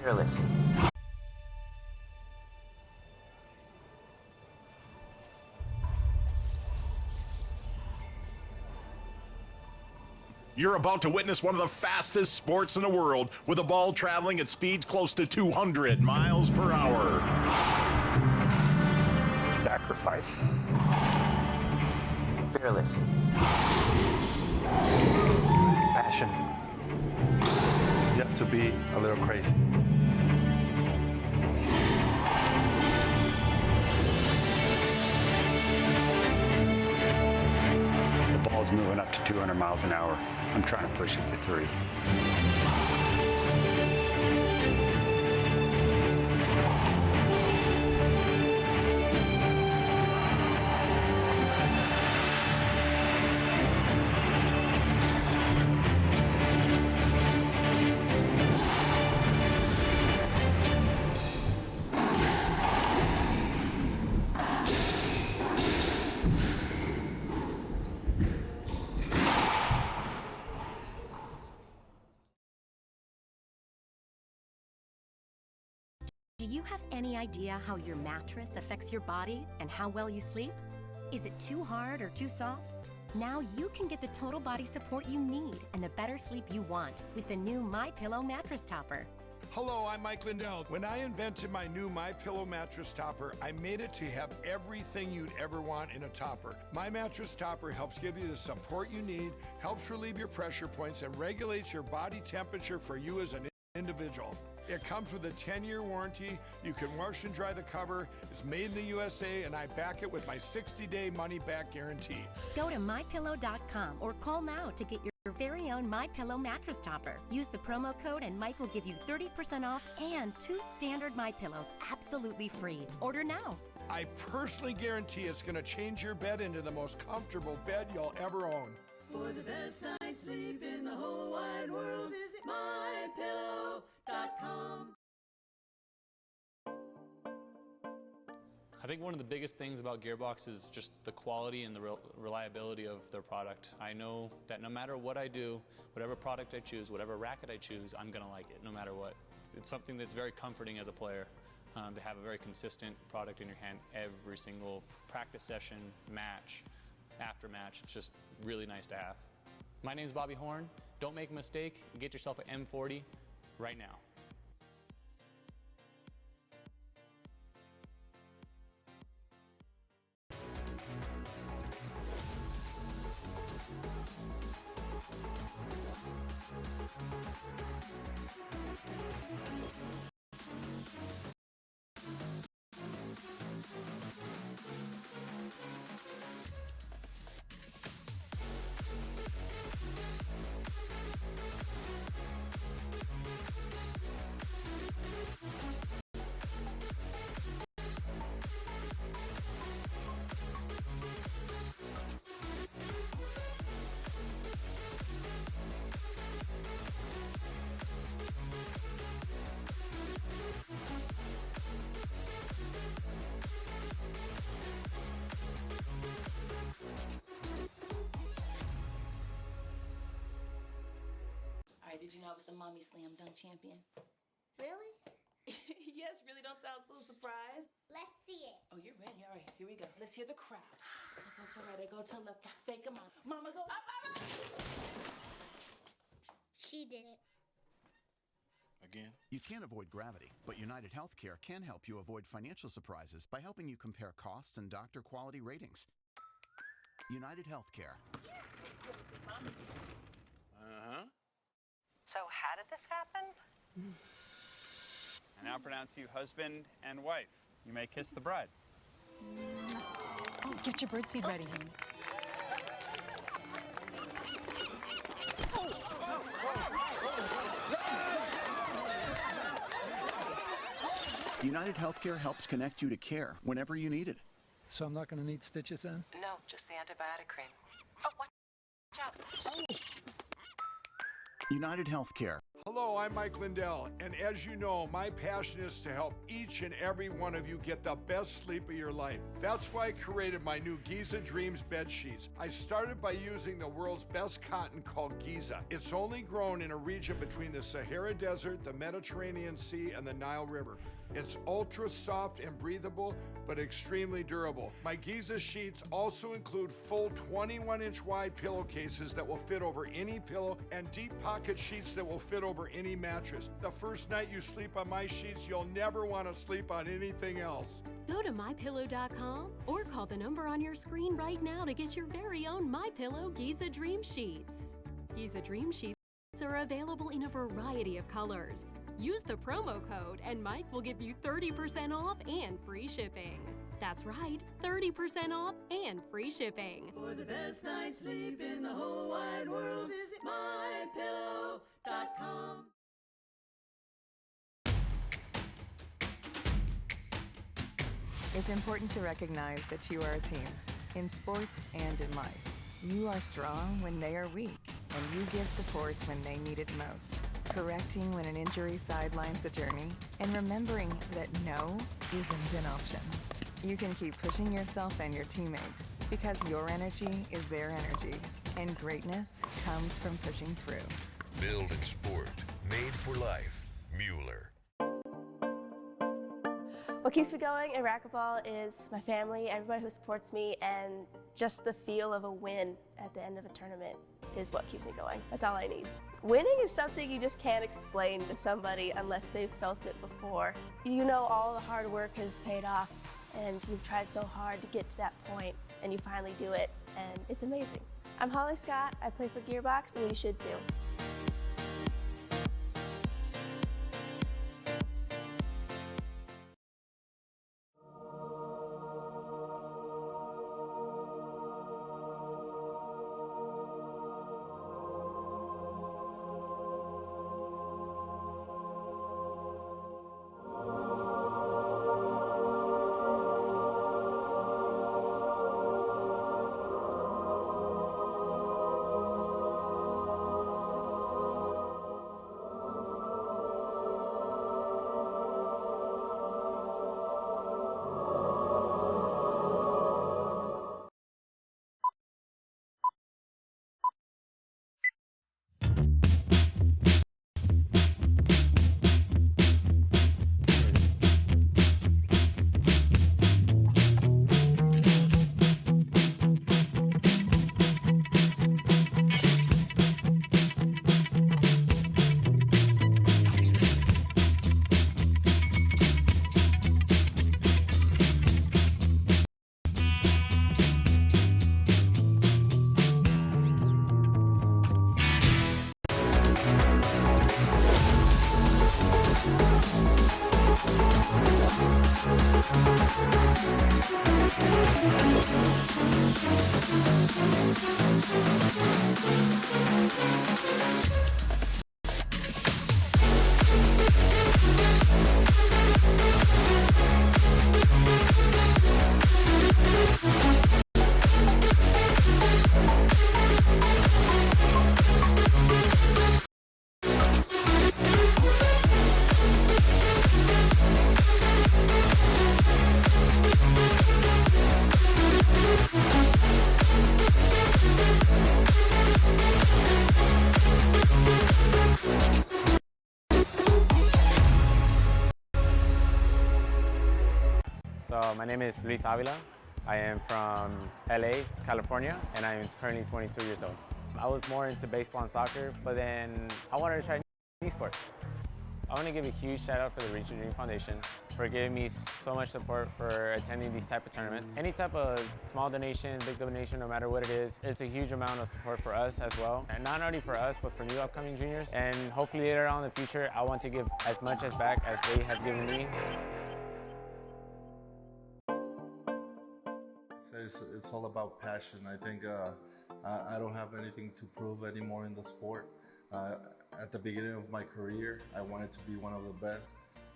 Fearless. You're about to witness one of the fastest sports in the world, with a ball traveling at speeds close to 200 miles per hour. Sacrifice. Fearless. Passion. You have to be a little crazy. The ball's moving up to 200 miles an hour. I'm trying to push it to 3. Do you have any idea how your mattress affects your body and how well you sleep? Is it too hard or too soft? Now you can get the total body support you need and the better sleep you want with the new MyPillow mattress topper. Hello, I'm Mike Lindell. When I invented my new MyPillow mattress topper, I made it to have everything you'd ever want in a topper. My mattress topper helps give you the support you need, helps relieve your pressure points, and regulates your body temperature for you as an individual. It comes with a 10-year warranty. You can wash and dry the cover. It's made in the USA, and I back it with my 60-day money-back guarantee. Go to MyPillow.com or call now to get your very own MyPillow mattress topper. Use the promo code and Mike will give you 30% off and 2 standard MyPillows absolutely free. Order now. I personally guarantee it's going to change your bed into the most comfortable bed you'll ever own. For the best night's sleep in the whole wide world, visit MyPillow.com. I think one of the biggest things about Gearbox is just the quality and the reliability of their product. I know that no matter what I do, whatever product I choose, whatever racket I choose, I'm going to like it no matter what. It's something that's very comforting as a player to have a very consistent product in your hand every single practice session, match, after match. It's just really nice to have. My name's Bobby Horn. Don't make a mistake. Get yourself an M40 right now. Did you know I was the Mommy Slam Dunk Champion? Really? Yes, really don't sound so surprised. Let's see it. Oh, you're ready. All right, here we go. Let's hear the crowd. So go to right, I go to left. Fake 'em out. Mama, go up, up, up. She did it. Again? You can't avoid gravity, but UnitedHealthcare can help you avoid financial surprises by helping you compare costs and doctor quality ratings. UnitedHealthcare. Uh-huh. So how did this happen? I now pronounce you husband and wife. You may kiss the bride. Oh, get your birdseed ready, honey. UnitedHealthcare helps connect you to care whenever you need it. So I'm not going to need stitches then? No, just the antibiotic cream. Oh, watch out. Oh. UnitedHealthcare. Hello, I'm Mike Lindell, and as you know, my passion is to help each and every one of you get the best sleep of your life. That's why I created my new Giza Dreams bed sheets. I started by using the world's best cotton called Giza. It's only grown in a region between the Sahara Desert, the Mediterranean Sea, and the Nile River. It's ultra soft and breathable, but extremely durable. My Giza sheets also include full 21-inch wide pillowcases that will fit over any pillow and deep pocket sheets that will fit over any mattress. The first night you sleep on my sheets, you'll never want to sleep on anything else. Go to MyPillow.com or call the number on your screen right now to get your very own MyPillow Giza Dream Sheets. Giza Dream Sheets are available in a variety of colors. Use the promo code and Mike will give you 30% off and free shipping. That's right, 30% off and free shipping. For the best night's sleep in the whole wide world, visit MyPillow.com. It's important to recognize that you are a team, in sports and in life. You are strong when they are weak, and you give support when they need it most. Correcting when an injury sidelines the journey, and remembering that no isn't an option. You can keep pushing yourself and your teammate, because your energy is their energy, and greatness comes from pushing through. Build in sport, made for life. Mueller. What keeps me going in racquetball is my family, everybody who supports me, and just the feel of a win at the end of a tournament is what keeps me going. That's all I need. Winning is something you just can't explain to somebody unless they've felt it before. You know all the hard work has paid off, and you've tried so hard to get to that point, and you finally do it, and it's amazing. I'm Holly Scott, I play for Gearbox, and you should too. My name is Luis Avila. I am from LA, California, and I am currently 22 years old. I was more into baseball and soccer, but then I wanted to try new sports. I want to give a huge shout out for the Reach Your Dream Foundation for giving me so much support for attending these type of tournaments. Any type of small donation, big donation, no matter what it is, it's a huge amount of support for us as well. And not only for us, but for new upcoming juniors. And hopefully later on in the future, I want to give as much as back as they have given me. It's all about passion. I think I don't have anything to prove anymore in the sport. At the beginning of my career, I wanted to be one of the best,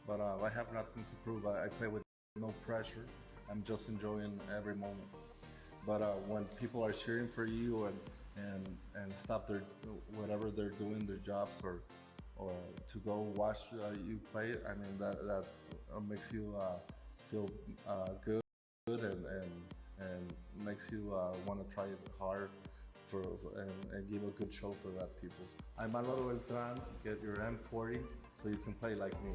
but I have nothing to prove. I play with no pressure. I'm just enjoying every moment. But when people are cheering for you and stop whatever they're doing, their jobs or to go watch you play. I mean, that makes you feel good and makes you want to try it hard and give a good show for that people. I'm Manolo Beltran. Get your M40 so you can play like me.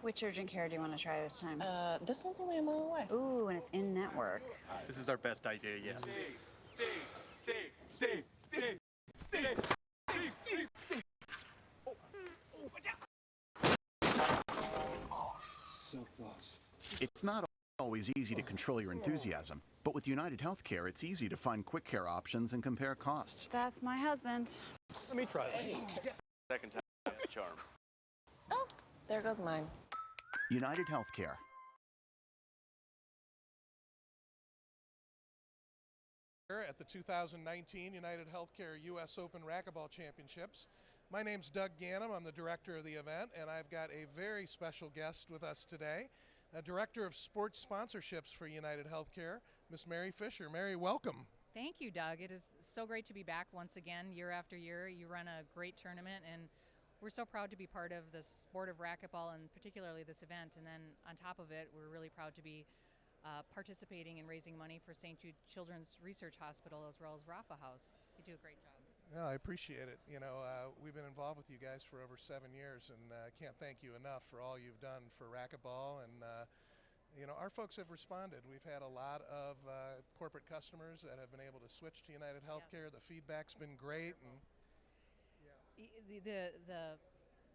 Which urgent care do you want to try this time? This one's only a mile away. Ooh, and it's in network. This is our best idea yet. So close. It's not always easy to control your enthusiasm, but with UnitedHealthcare, it's easy to find quick care options and compare costs. That's my husband. Let me try this. Second time's a charm. Oh, there goes mine. UnitedHealthcare. At the 2019 UnitedHealthcare U.S. Open Racquetball Championships. My name's Doug Ganem. I'm the director of the event, and I've got a very special guest with us today, a director of sports sponsorships for UnitedHealthcare, Miss Mary Fisher. Mary, welcome. Thank you, Doug. It is so great to be back once again, year after year. You run a great tournament, and we're so proud to be part of the sport of racquetball, and particularly this event. And then on top of it, we're really proud to be participating in raising money for St. Jude Children's Research Hospital as well as Rafa House. You do a great job. Well, I appreciate it. You know, we've been involved with you guys for over 7 years, and I can't thank you enough for all you've done for racquetball. And you know, our folks have responded. We've had a lot of corporate customers that have been able to switch to UnitedHealthcare. Yes. The feedback's been great. And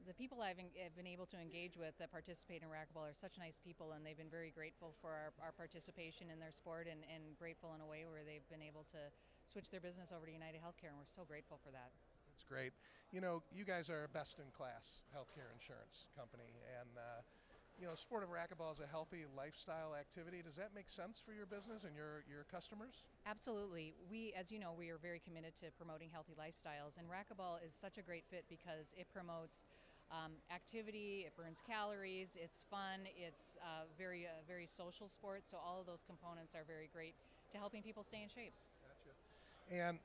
the people I've been able to engage with that participate in racquetball are such nice people, and they've been very grateful for our participation in their sport, and grateful in a way where they've been able to switch their business over to UnitedHealthcare, and we're so grateful for that. That's great. You know, you guys are a best-in-class healthcare insurance company, and you know, sport of racquetball is a healthy lifestyle activity. Does that make sense for your business and your customers? Absolutely. We, as you know, we are very committed to promoting healthy lifestyles, and racquetball is such a great fit because it promotes activity, it burns calories, it's fun, it's very social sport, so all of those components are very great to helping people stay in shape. Gotcha. And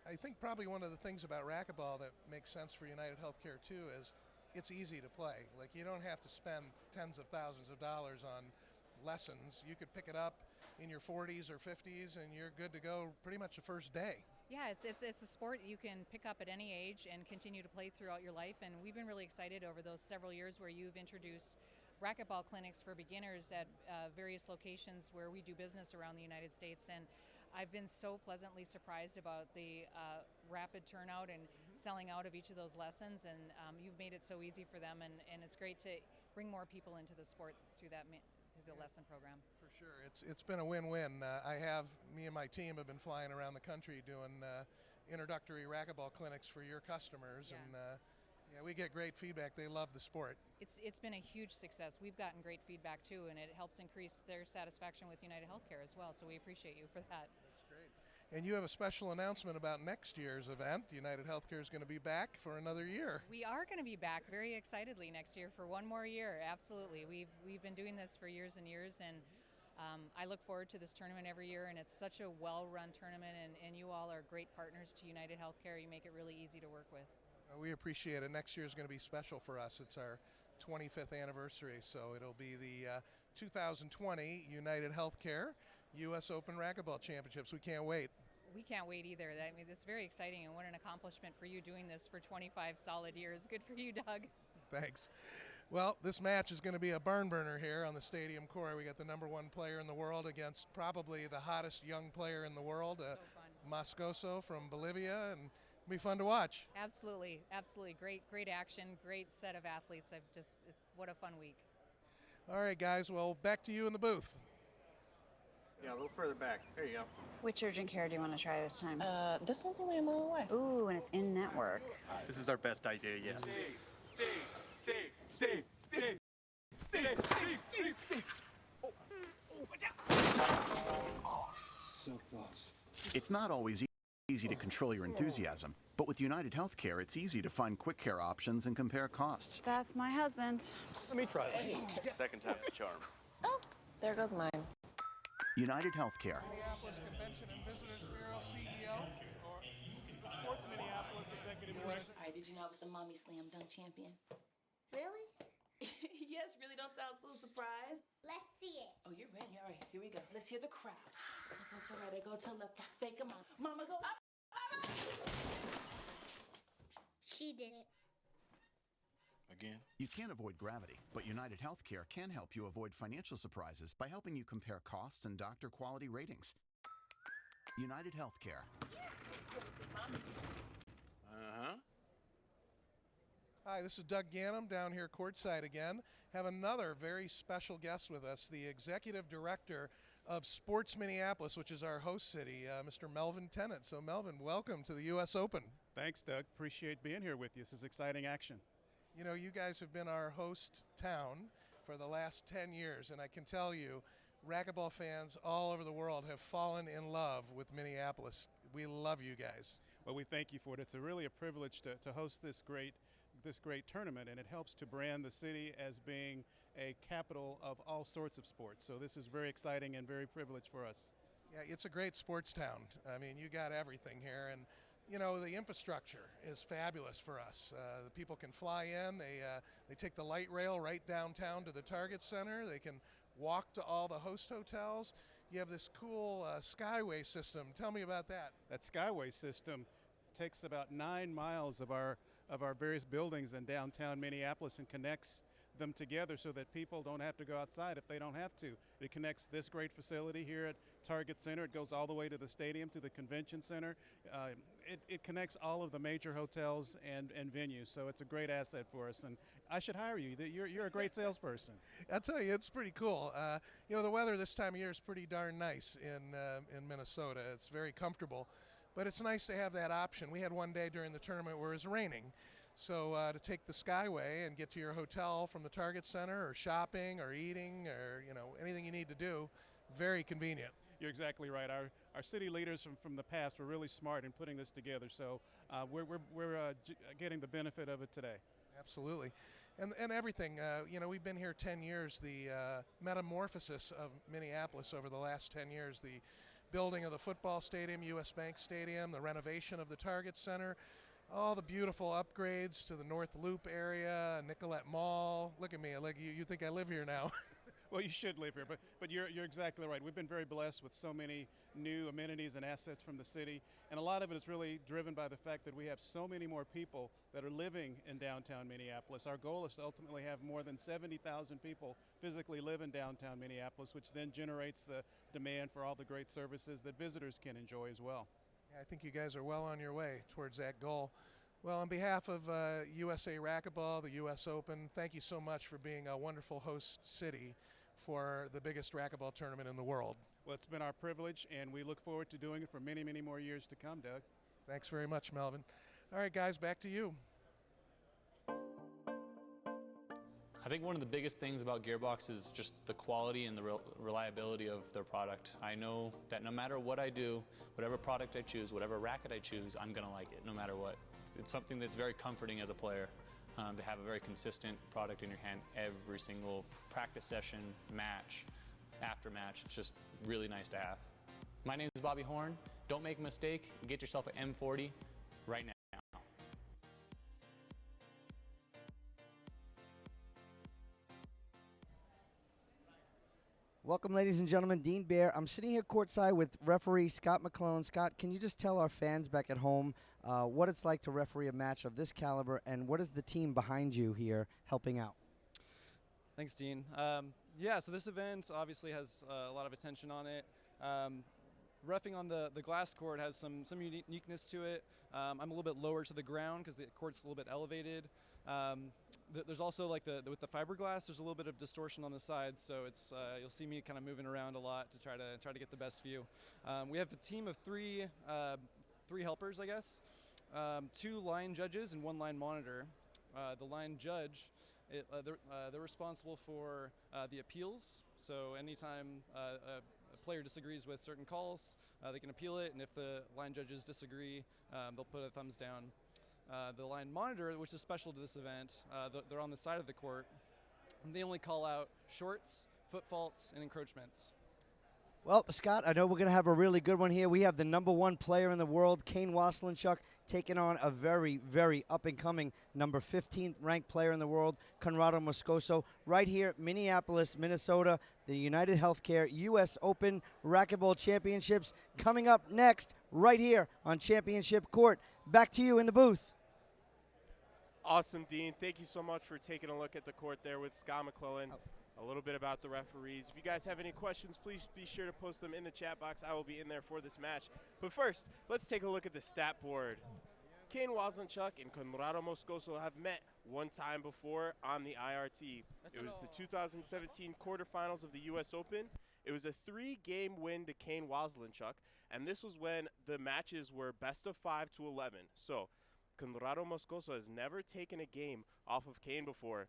I think probably one of the things about racquetball that makes sense for UnitedHealthcare too is it's easy to play. Like, you don't have to spend tens of thousands of dollars on lessons. You could pick it up in your 40s or 50s and you're good to go pretty much the first day. Yeah, it's a sport you can pick up at any age and continue to play throughout your life, and we've been really excited over those several years where you've introduced racquetball clinics for beginners at various locations where we do business around the United States, and I've been so pleasantly surprised about the rapid turnout and selling out of each of those lessons, and you've made it so easy for them, and it's great to bring more people into the sport through the lesson program. For sure, it's been a win-win. Me and my team have been flying around the country doing introductory racquetball clinics for your customers, and yeah, we get great feedback. They love the sport. It's been a huge success. We've gotten great feedback too, and it helps increase their satisfaction with UnitedHealthcare as well, so we appreciate you for that. That's great. And you have a special announcement about next year's event. UnitedHealthcare is going to be back for another year. We are going to be back very excitedly next year for one more year. Absolutely. We've been doing this for years and years, and I look forward to this tournament every year, and it's such a well-run tournament, and you all are great partners to UnitedHealthcare. You make it really easy to work with. We appreciate it. Next year is going to be special for us. It's our 25th anniversary, so it'll be the 2020 UnitedHealthcare U.S. Open Racquetball Championships. We can't wait. We can't wait either. I mean, it's very exciting, and what an accomplishment for you doing this for 25 solid years. Good for you, Doug. Thanks. Well, this match is going to be a barn burner here on the stadium court. We got the #1 player in the world against probably the hottest young player in the world, Moscoso from Bolivia, and it'll be fun to watch. Absolutely, absolutely. Great action, great set of athletes. It's what a fun week. All right, guys. Well, back to you in the booth. Yeah, a little further back. There you go. Which urgent care do you want to try this time? This one's only a mile away. Ooh, and it's in network. This is our best idea yet. So close. It's not always easy to control your enthusiasm, but with UnitedHealthcare, it's easy to find quick care options and compare costs. That's my husband. Let me try this. Second time's the charm. Oh, there goes mine. UnitedHealthcare. Minneapolis Convention and Visitors Bureau CEO. Sports Minneapolis Executive Director. All right, did you know I was the mommy slam dunk champion? Really? Yes, really don't sound so surprised. Let's see it. Oh, you're ready. All right, here we go. Let's hear the crowd. So go to right, I go to left, fake 'em out. Mama go up. She did it. Again? You can't avoid gravity, but UnitedHealthcare can help you avoid financial surprises by helping you compare costs and doctor quality ratings. UnitedHealthcare. Uh-huh. Hi, this is Doug Ganem down here courtside again. Have another very special guest with us, the Executive Director of Sports Minneapolis, which is our host city, Mr. Melvin Tennant. So, Melvin, welcome to the U.S. Open. Thanks, Doug. Appreciate being here with you. This is exciting action. You know, you guys have been our host town for the last 10 years, and I can tell you, racquetball fans all over the world have fallen in love with Minneapolis. We love you guys. Well, we thank you for it. It's really a privilege to host this great tournament, and it helps to brand the city as being a capital of all sorts of sports. So this is very exciting and very privileged for us. Yeah, it's a great sports town. I mean, you got everything here, and you know, the infrastructure is fabulous for us. The people can fly in. They take the light rail right downtown to the Target Center. They can walk to all the host hotels. You have this cool Skyway system. Tell me about that. That Skyway system takes about 9 miles of our various buildings in downtown Minneapolis and connects them together so that people don't have to go outside if they don't have to. It connects this great facility here at Target Center. It goes all the way to the stadium, to the convention center. It connects all of the major hotels and venues, so it's a great asset for us. And I should hire you. You're a great salesperson. I'll tell you, it's pretty cool. You know, the weather this time of year is pretty darn nice in Minnesota. It's very comfortable, but it's nice to have that option. We had one day during the tournament where it was raining. So to take the Skyway and get to your hotel from the Target Center, or shopping or eating, or you know, anything you need to do, very convenient. You're exactly right. Our city leaders from the past were really smart in putting this together. So we're getting the benefit of it today. Absolutely, and everything. You know, we've been here 10 years. The metamorphosis of Minneapolis over the last 10 years. The building of the football stadium, U.S. Bank Stadium, the renovation of the Target Center. All the beautiful upgrades to the North Loop area, Nicollet Mall. Look at me, you think I live here now. Well, you should live here, but you're exactly right. We've been very blessed with so many new amenities and assets from the city, and a lot of it is really driven by the fact that we have so many more people that are living in downtown Minneapolis. Our goal is to ultimately have more than 70,000 people physically live in downtown Minneapolis, which then generates the demand for all the great services that visitors can enjoy as well. I think you guys are well on your way towards that goal. Well, on behalf of USA Racquetball, the U.S. Open, thank you so much for being a wonderful host city for the biggest racquetball tournament in the world. Well, it's been our privilege, and we look forward to doing it for many, many more years to come, Doug. Thanks very much, Melvin. All right, guys, back to you. I think one of the biggest things about Gearbox is just the quality and the reliability of their product. I know that no matter what I do, whatever product I choose, whatever racket I choose, I'm going to like it no matter what. It's something that's very comforting as a player to have a very consistent product in your hand every single practice session, match, after match. It's just really nice to have. My name is Bobby Horn. Don't make a mistake. Get yourself an M40 right now. Welcome, ladies and gentlemen. Dean Baer. I'm sitting here courtside with referee Scott McClellan. Scott, can you just tell our fans back at home what it's like to referee a match of this caliber, and what is the team behind you here helping out? Thanks, Dean. Yeah, so this event obviously has a lot of attention on it. Reffing on the glass court has some uniqueness to it. I'm a little bit lower to the ground because the court's a little bit elevated. there's also like with the fiberglass, there's a little bit of distortion on the sides, so it's you'll see me kind of moving around a lot to try to get the best view. We have a team of three helpers, I guess, 2 line judges and 1 line monitor. The line judge, they're responsible for the appeals. So anytime a player disagrees with certain calls, they can appeal it, and if the line judges disagree, they'll put a thumbs down. The line monitor, which is special to this event, they're on the side of the court, and they only call out shorts, foot faults, and encroachments. Well, Scott, I know we're going to have a really good one here. We have the #1 player in the world, Kane Waselenchuk, taking on a very, very up-and-coming number 15th ranked player in the world, Conrrado Moscoso, right here at Minneapolis, Minnesota, the UnitedHealthcare U.S. Open Racquetball Championships coming up next right here on Championship Court. Back to you in the booth. Awesome, Dean. Thank you so much for taking a look at the court there with Scott McClellan. A little bit about the referees. If you guys have any questions, please be sure to post them in the chat box. I will be in there for this match. But first, let's take a look at the stat board. Kane Waselenchuk and Conrrado Moscoso have met one time before on the IRT. It was the 2017 quarterfinals of the U.S. Open. It was a 3-game win to Kane Waselenchuk, and this was when the matches were best of 5 to 11. So Conrrado Moscoso has never taken a game off of Kane before.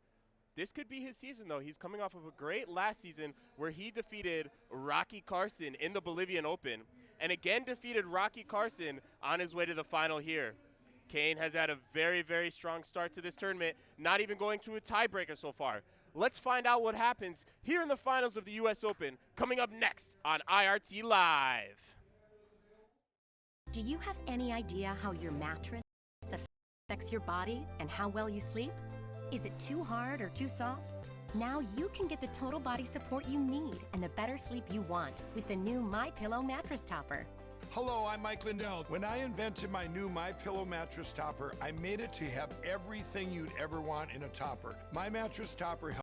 This could be his season, though. He's coming off of a great last season where he defeated Rocky Carson in the Bolivian Open and again defeated Rocky Carson on his way to the final here. Kane has had a very, very strong start to this tournament, not even going to a tiebreaker so far. Let's find out what happens here in the finals of the U.S. Open, coming up next on IRT Live. Do you have any idea how your mattress affects your body and how well you sleep? Is it too hard or too soft? Now you can get the total body support you need and the better sleep you want with the new MyPillow mattress topper. Hello, I'm Mike Lindell. When I invented my new MyPillow mattress topper, I made it to have everything you'd ever want in a topper. My mattress topper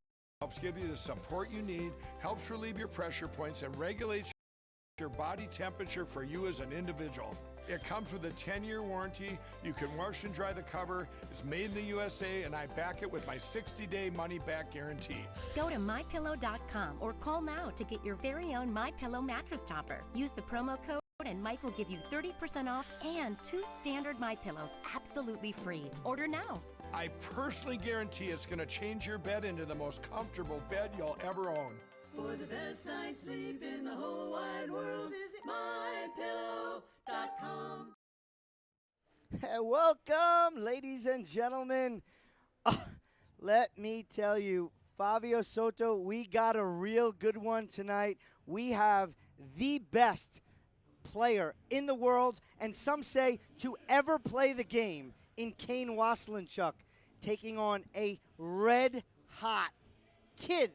helps give you the support you need, helps relieve your pressure points, and regulates your body temperature for you as an individual. It comes with a 10-year warranty. You can wash and dry the cover. It's made in the USA, and I back it with my 60-day money-back guarantee. Go to MyPillow.com or call now to get your very own MyPillow mattress topper. Use the promo code and Mike will give you 30% off and 2 standard MyPillows absolutely free. Order now. I personally guarantee it's going to change your bed into the most comfortable bed you'll ever own. For the best night's sleep in the whole wide world, visit MyPillow.com. Welcome, ladies and gentlemen. Let me tell you, Fabio Soto, we got a real good one tonight. We have the best player in the world, and some say to ever play the game, in Kane Waselenchuk, taking on a red-hot kid,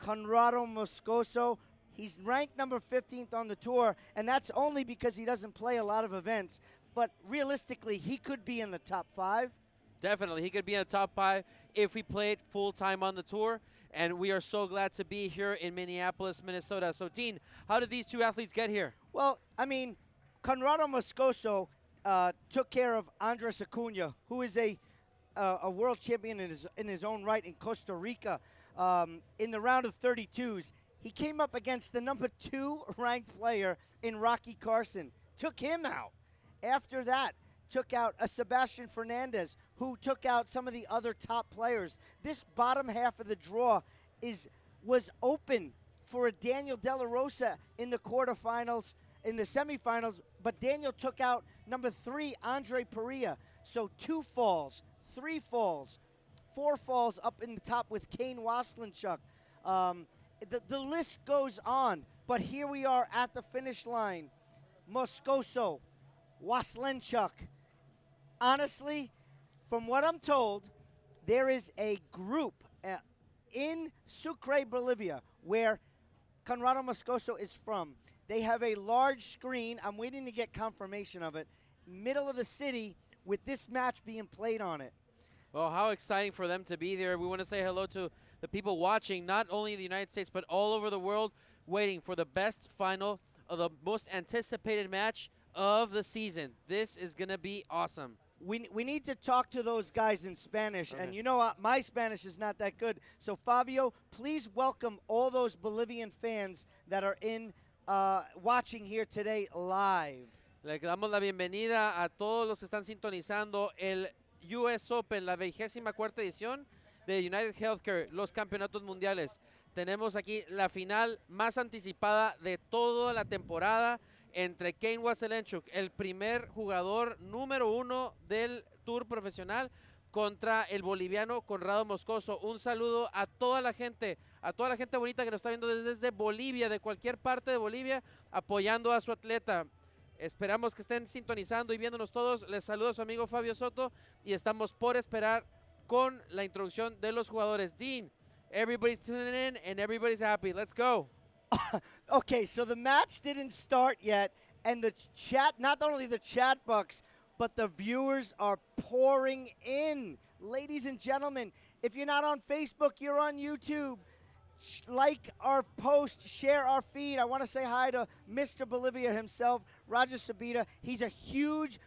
Conrrado Moscoso. He's ranked number 15th on the tour, and that's only because he doesn't play a lot of events. But realistically, he could be in the top 5. Definitely, he could be in the top 5 if we played full-time on the tour. And we are so glad to be here in Minneapolis, Minnesota. So, Dean, how did these 2 athletes get here? Well, I mean, Conrrado Moscoso took care of Andres Acuna, who is a world champion in his own right in Costa Rica. In the round of 32s, he came up against the number 2 ranked player in Rocky Carson, took him out. After that, took out a Sebastian Fernandez, who took out some of the other top players. This bottom half of the draw was open for a Daniel De La Rosa in the quarterfinals, in the semifinals, but Daniel took out number 3, Andre Perea. So 2 falls, 3 falls, 4 falls up in the top with Kane Waselenchuk. The list goes on, but here we are at the finish line. Moscoso, Waselenchuk. Honestly, from what I'm told, there is a group in Sucre, Bolivia, where Conrrado Moscoso is from. They have a large screen, I'm waiting to get confirmation of it, middle of the city with this match being played on it. Well, how exciting for them to be there. We want to say hello to the people watching, not only in the United States, but all over the world, waiting for the best final of the most anticipated match of the season. This is going to be awesome. we need to talk to those guys in Spanish, and you know my Spanish is not that good. So Fabio, please welcome all those Bolivian fans that are in watching here today live. Le damos la bienvenida a todos los que están sintonizando el US Open, la 24ª edición de UnitedHealthcare, los campeonatos mundiales. Tenemos aquí la final más anticipada de toda la temporada entre Kane Waselenchuk, el primer jugador número 1 del Tour profesional, contra el boliviano Conrrado Moscoso. Un saludo a toda la gente bonita que nos está viendo desde Bolivia, de cualquier parte de Bolivia, apoyando a su atleta. Esperamos que estén sintonizando y viéndonos todos. Les saluda su amigo Fabio Soto y estamos por esperar con la introducción de los jugadores. Dean, everybody's tuning in and everybody's happy. Let's go. Okay, so the match didn't start yet, and the chat, not only the chat box, but the viewers are pouring in. Ladies and gentlemen, if you're not on Facebook, you're on YouTube. Like our post, share our feed. I want to say hi to Mr. Bolivia himself, Roger Sabita. He's a huge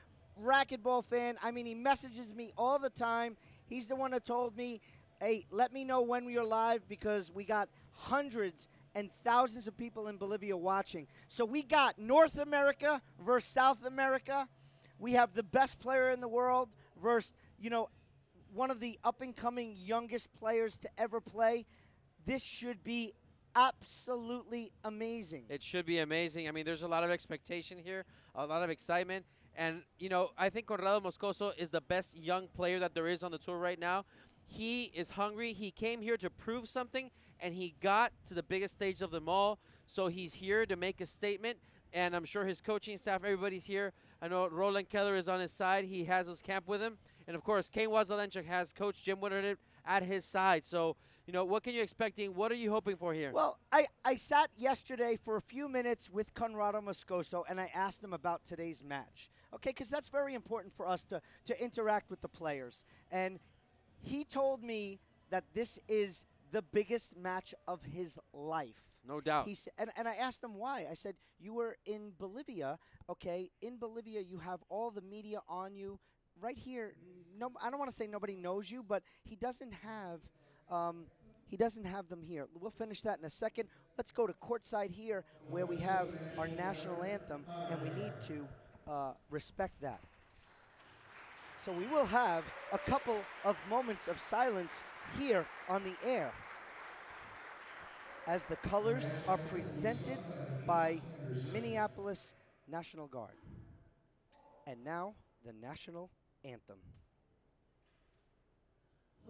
racquetball fan. I mean, he messages me all the time. He's the one that told me, hey, let me know when we're live, because we got hundreds and thousands of people in Bolivia watching. So we got North America versus South America. We have the best player in the world versus, one of the up-and-coming youngest players to ever play. This should be absolutely amazing. It should be amazing. I mean, there's a lot of expectation here, a lot of excitement. And, I think Conrrado Moscoso is the best young player that there is on the tour right now. He is hungry. He came here to prove something, and he got to the biggest stage of them all. So he's here to make a statement, and I'm sure his coaching staff, everybody's here. I know Roland Keller is on his side. He has his camp with him. And, of course, Kane Waselenchuk has Coach Jim Woodard at his side. So, what can you expecting? What are you hoping for here? Well, I sat yesterday for a few minutes with Conrrado Moscoso, and I asked him about today's match. Okay, because that's very important for us to interact with the players. And he told me that this is the biggest match of his life. No doubt. And I asked him why. I said, you were in Bolivia, okay? In Bolivia, you have all the media on you. Right here, no, I don't want to say nobody knows you, but he doesn't have them here. We'll finish that in a second. Let's go to courtside here, where we have our national anthem, and we need to respect that. So we will have a couple of moments of silence here on the air as the colors are presented by Minneapolis National Guard. And now, the national anthem.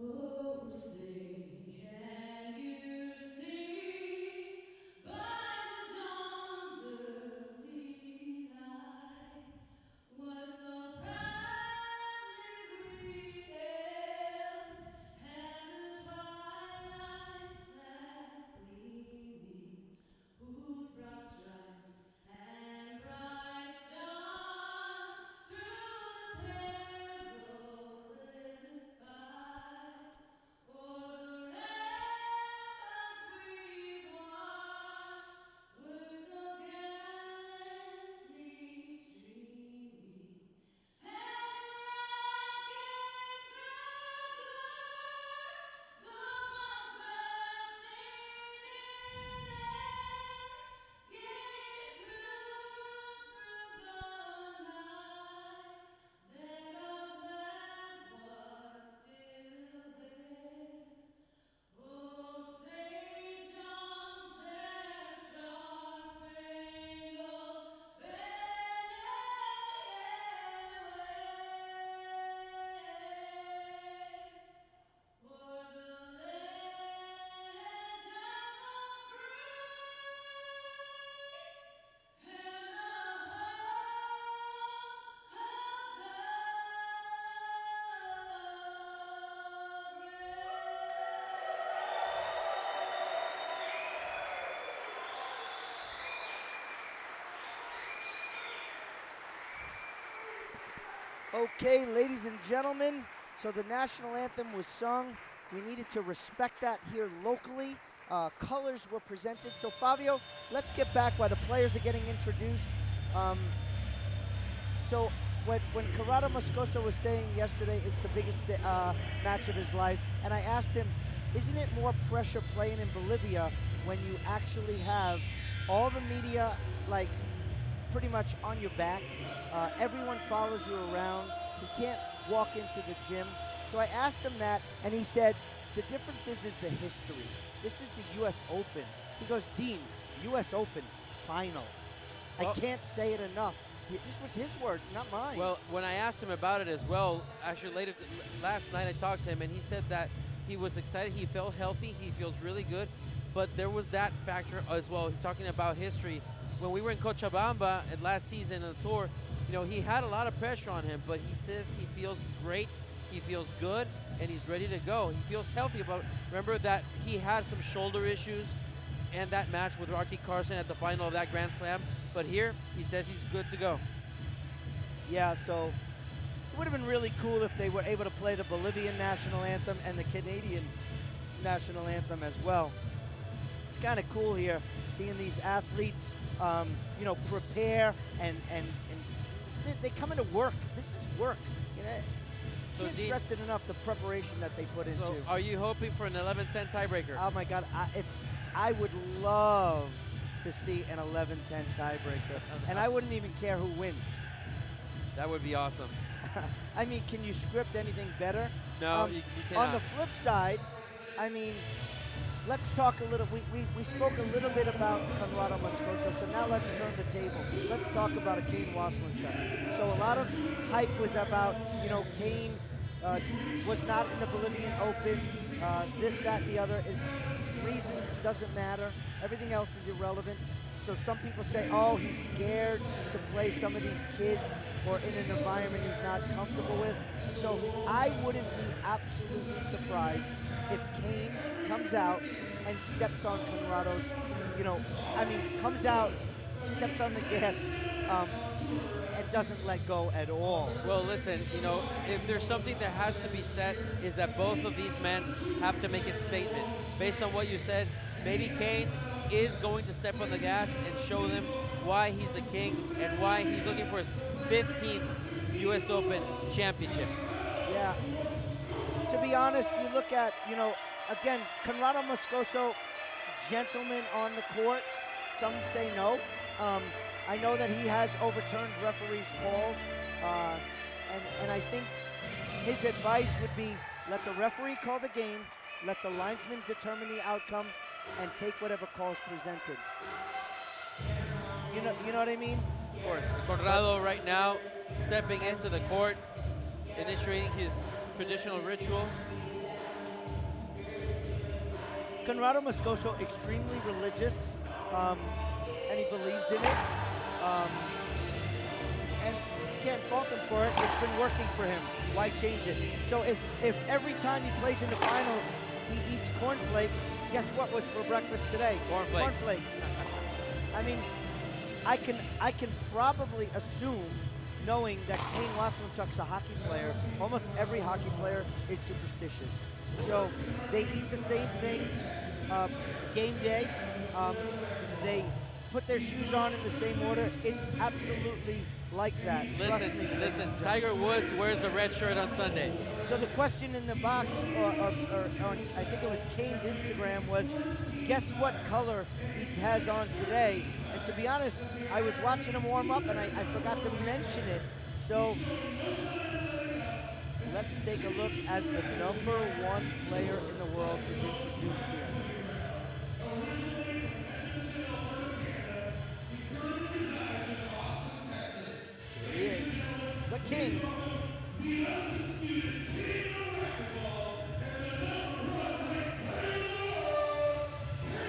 Oh, say, can you see by the dawn's early light what so proudly we hailed, and the twilight's last gleaming, whose broad stripes and bright stars through the perilous fight, o'er the ramparts we watched, were so gallantly streaming, and the rockets of glory, the bombs bursting in air, gave proof through the night that our flag was still there. Oh, St. John's, their star-spangled banner wave, o'er the land and the free, and the Okay, ladies and gentlemen, so the national anthem was sung. We needed to respect that here locally. Colors were presented. So, Fabio, let's get back while the players are getting introduced. So, when Conrrado Moscoso was saying yesterday it's the biggest match of his life, and I asked him, isn't it more pressure playing in Bolivia when you actually have all the media like pretty much on your back? Everyone follows you around. He can't walk into the gym. So I asked him that, and he said, the difference is the history. This is the U.S. Open. He goes, Dean, U.S. Open finals. I can't say it enough. This was his words, not mine. Well, when I asked him about it as well, actually last night I talked to him, and he said that he was excited. He felt healthy. He feels really good. But there was that factor as well, talking about history. When we were in Cochabamba last season on the tour, you know, he had a lot of pressure on him, but he says he feels great. He feels good, and he's ready to go. He feels healthy. But remember that he had some shoulder issues and that match with Rocky Carson at the final of that Grand Slam. But here, he says he's good to go. Yeah, so it would have been really cool if they were able to play the Bolivian national anthem and the Canadian national anthem as well. It's kind of cool here, seeing these athletes, you know, prepare and they come into work. This is work, you know. So Can't stress it enough, the preparation that they put into. Are you hoping for an 11-10 tiebreaker? Oh my God, I would love to see an 11-10 tiebreaker, and I wouldn't even care who wins. That would be awesome. I mean, can you script anything better? No, you cannot. On the flip side, I mean, let's talk a little. We spoke a little bit about Conrrado Moscoso, so now let's turn the table. Let's talk about a Kane Waselenchuk. So a lot of hype was about, you know, Kane was not in the Bolivian Open, this, that, the other. Reasons doesn't matter. Everything else is irrelevant. So some people say, oh, he's scared to play some of these kids or in an environment he's not comfortable with. So I wouldn't be absolutely surprised if Kane comes out and steps on Conrrado's, you know, I mean, comes out, steps on the gas, and doesn't let go at all. Well, listen, you know, if there's something that has to be said, is that both of these men have to make a statement. Based on what you said, maybe Kane is going to step on the gas and show them why he's the king and why he's looking for his 15th U.S. Open championship. Yeah. To be honest, you look at, you know, again, Conrrado Moscoso, gentleman on the court. Some say no. I know that he has overturned referees' calls, and I think his advice would be let the referee call the game, let the linesman determine the outcome, and take whatever calls presented. You know what I mean? Of course. Conrrado right now stepping into the court, initiating his traditional ritual. Conrrado Moscoso, extremely religious, and he believes in it. And you can't fault him for it. It's been working for him. Why change it? So if every time he plays in the finals, he eats cornflakes, guess what was for breakfast today? Cornflakes. Cornflakes. I mean, I can probably assume, knowing that Kane Waselenchuk's a hockey player, almost every hockey player is superstitious. So they eat the same thing game day. They put their shoes on in the same order. It's absolutely like that. Listen, Tiger Woods wears a red shirt on Sunday. So the question in the box, or on, I think it was Kane's Instagram, was guess what color he has on today? And to be honest, I was watching him warm up and I forgot to mention it. So let's take a look as the #1 player in the world is introduced here. Here he is, the king.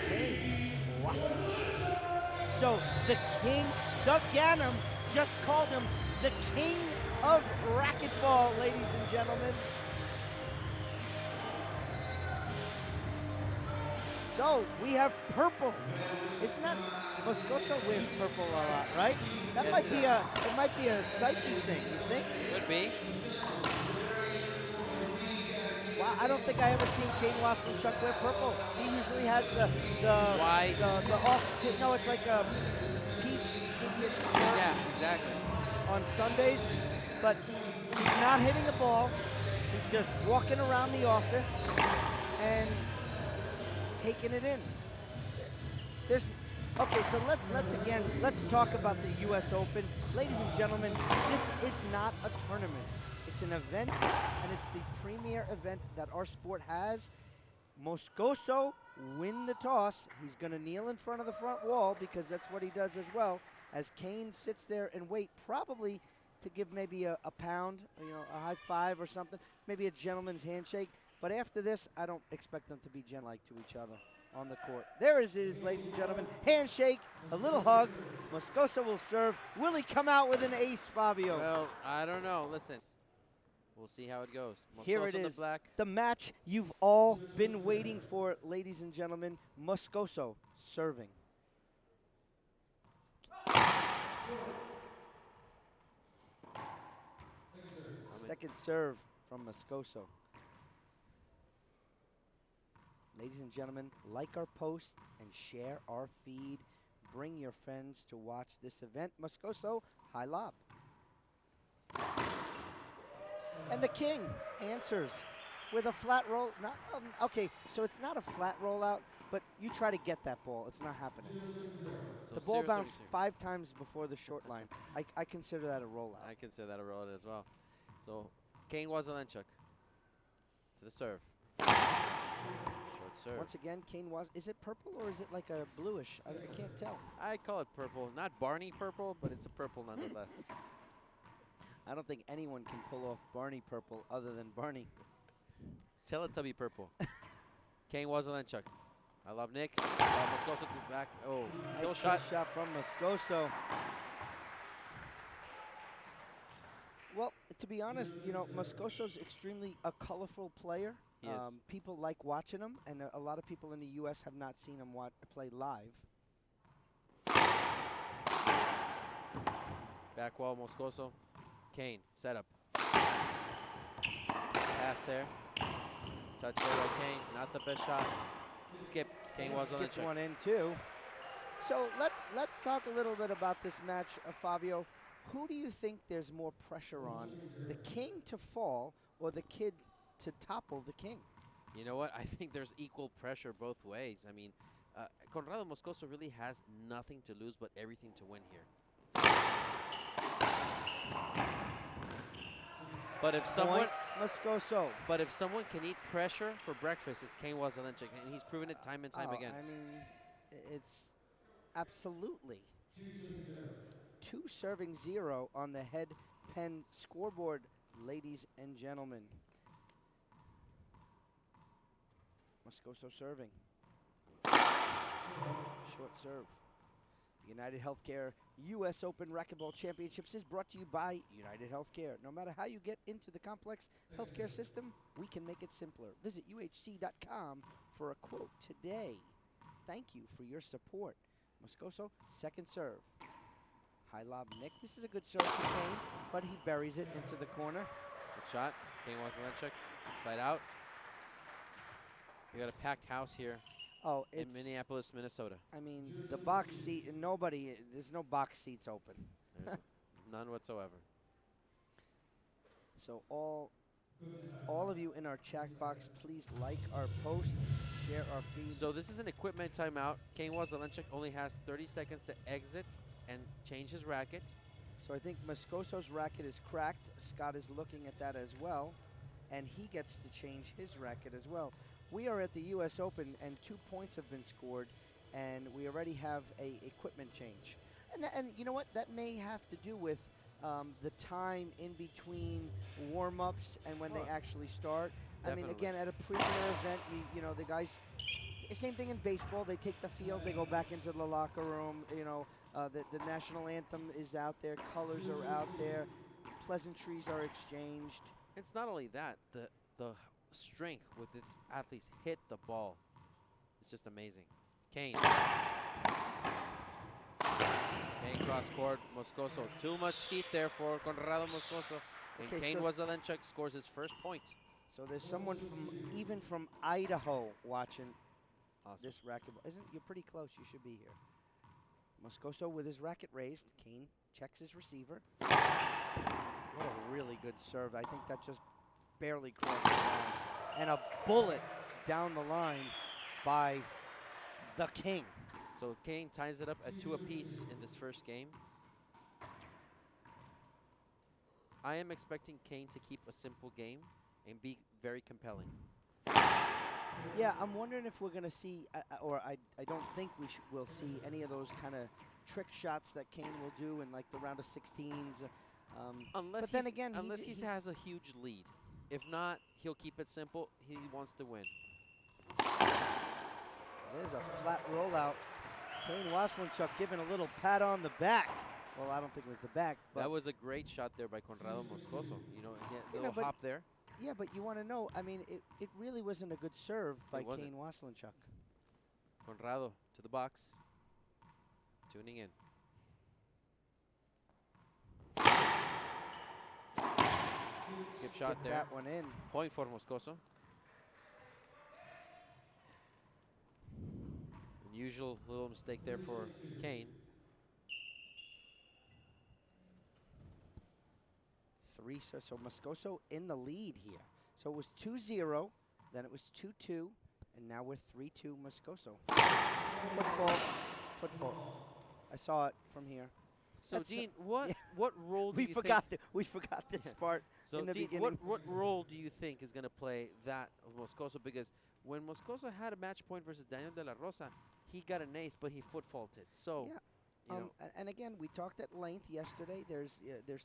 Kane Waselenchuk. So the king, Doug Ganem, just called him the king of racquetball, ladies and gentlemen. So we have purple. Isn't that Moscoso wears purple a lot, right? That might be a psyche thing. You think? Could be. Wow, I don't think I ever seen Kane Waselenchuk wear purple. He usually has the white. The off. No, it's like a peach, pinkish. Yeah, exactly. on Sundays, but he's not hitting a ball. He's just walking around the office and taking it in. Okay, so let's talk about the U.S. Open. Ladies and gentlemen, this is not a tournament. It's an event, and it's the premier event that our sport has. Moscoso win the toss. He's going to kneel in front of the front wall because that's what he does as well, as Kane sits there and wait, probably to give maybe a pound, a high five or something, maybe a gentleman's handshake. But after this, I don't expect them to be gentle-like to each other on the court. There it is, ladies and gentlemen. Handshake, a little hug. Moscoso will serve. Will he come out with an ace, Fabio? Well, I don't know. Listen, we'll see how it goes. Moscoso Here it is, the black. the match you've all been waiting for, ladies and gentlemen. Moscoso serving. Second serve from Moscoso. Ladies and gentlemen, like our post and share our feed. Bring your friends to watch this event. Moscoso, high lob. And the king answers with a flat roll. Okay, so it's not a flat rollout, but you try to get that ball. It's not happening. So the ball bounced seriously. 5 times before the short line. I consider that a rollout. I consider that a rollout as well. So Kane Waselenchuk to the serve. Short serve. Once again, Kane was. Is it purple or is it like a bluish? I can't tell. I call it purple. Not Barney purple, but it's a purple nonetheless. I don't think anyone can pull off Barney purple other than Barney. Teletubby purple. Kane Waselenchuk. I love Nick. Moscoso to the back. Oh, kill Nice shot. shot from Moscoso. Well, to be honest, Moscoso's extremely a colorful player. He is. People like watching him, and a lot of people in the U.S. have not seen him play live. Back wall, Moscoso. Kane, setup. Pass there. Touch there by Kane. Not the best shot. Skip. Kane Waselenchuk. Skipped one in, too. So let's talk a little bit about this match, Fabio. Who do you think there's more pressure on, the king to fall or the kid to topple the king? You know what? I think there's equal pressure both ways. I mean, Conrrado Moscoso really has nothing to lose but everything to win here. But if someone Moscoso. But if someone can eat pressure for breakfast, it's Kane Waselenchuk, and he's proven it time and time again. I mean, it's absolutely 2 serving 0 on the head pen scoreboard, ladies and gentlemen. Moscoso serving. Short serve. UnitedHealthcare U.S. Open Racquetball Championships is brought to you by UnitedHealthcare. No matter how you get into the complex healthcare system, we can make it simpler. Visit uhc.com for a quote today. Thank you for your support. Moscoso, second serve. High lob, Nick. This is a good serve to Kane, but he buries it into the corner. Good shot. Kane Waselenchuk. Side out. We got a packed house here. Oh, in Minneapolis, Minnesota. I mean, the box seat, there's no box seats open. There's none whatsoever. So all of you in our chat box, please like our post, share our feed. So this is an equipment timeout. Kane Waselenchuk only has 30 seconds to exit and change his racket. So I think Moscoso's racket is cracked. Scott is looking at that as well, and he gets to change his racket as well. We are at the U.S. Open, and 2 points have been scored, and we already have a equipment change. And you know what? That may have to do with the time in between warm-ups and when they actually start. Definitely. I mean, again, at a premier event, you know, the guys, same thing in baseball. They take the field, they go back into the locker room. You know, the national anthem is out there, colors are out there, pleasantries are exchanged. It's not only that, the strength with this athletes hit the ball. It's just amazing. Kane. Kane cross court. Moscoso. Too much heat there for Conrrado Moscoso. And Okay, Kane so Waselenchuk scores his first point. So there's someone even from Idaho watching Awesome. this racquetball. You're pretty close. You should be here. Moscoso with his racket raised. Kane checks his receiver. What a really good serve. I think that just barely crossed the line. And a bullet down the line by the King. So Kane ties it up at 2 apiece in this first game. I am expecting Kane to keep a simple game and be very compelling. Yeah, I'm wondering if we're going to see, or I don't think we'll see any of those kind of trick shots that Kane will do in like the round of 16s. Unless but then again, unless he has a huge lead. If not, he'll keep it simple. He wants to win. There's a flat rollout. Kane Waselenchuk giving a little pat on the back. Well, I don't think it was the back. But that was a great shot there by Conrrado Moscoso. You know, again, little hop there. Yeah, but you want to know, I mean, it really wasn't a good serve by Kane Waselenchuk. Conrrado to the box. Tuning in. Skip shot there. That one in. Point for Moscoso. Unusual little mistake there for Kane. So Moscoso in the lead here. So it was 2-0, then it was 2-2, and now we're 3-2 Moscoso. Foot fault. I saw it from here. So Dean, what role do you think? We forgot this part So in the Dean, beginning. what role do you think is going to play that of Moscoso? Because when Moscoso had a match point versus Daniel De La Rosa, he got an ace, but he foot faulted. So. Yeah. You know. And again, we talked at length yesterday. There's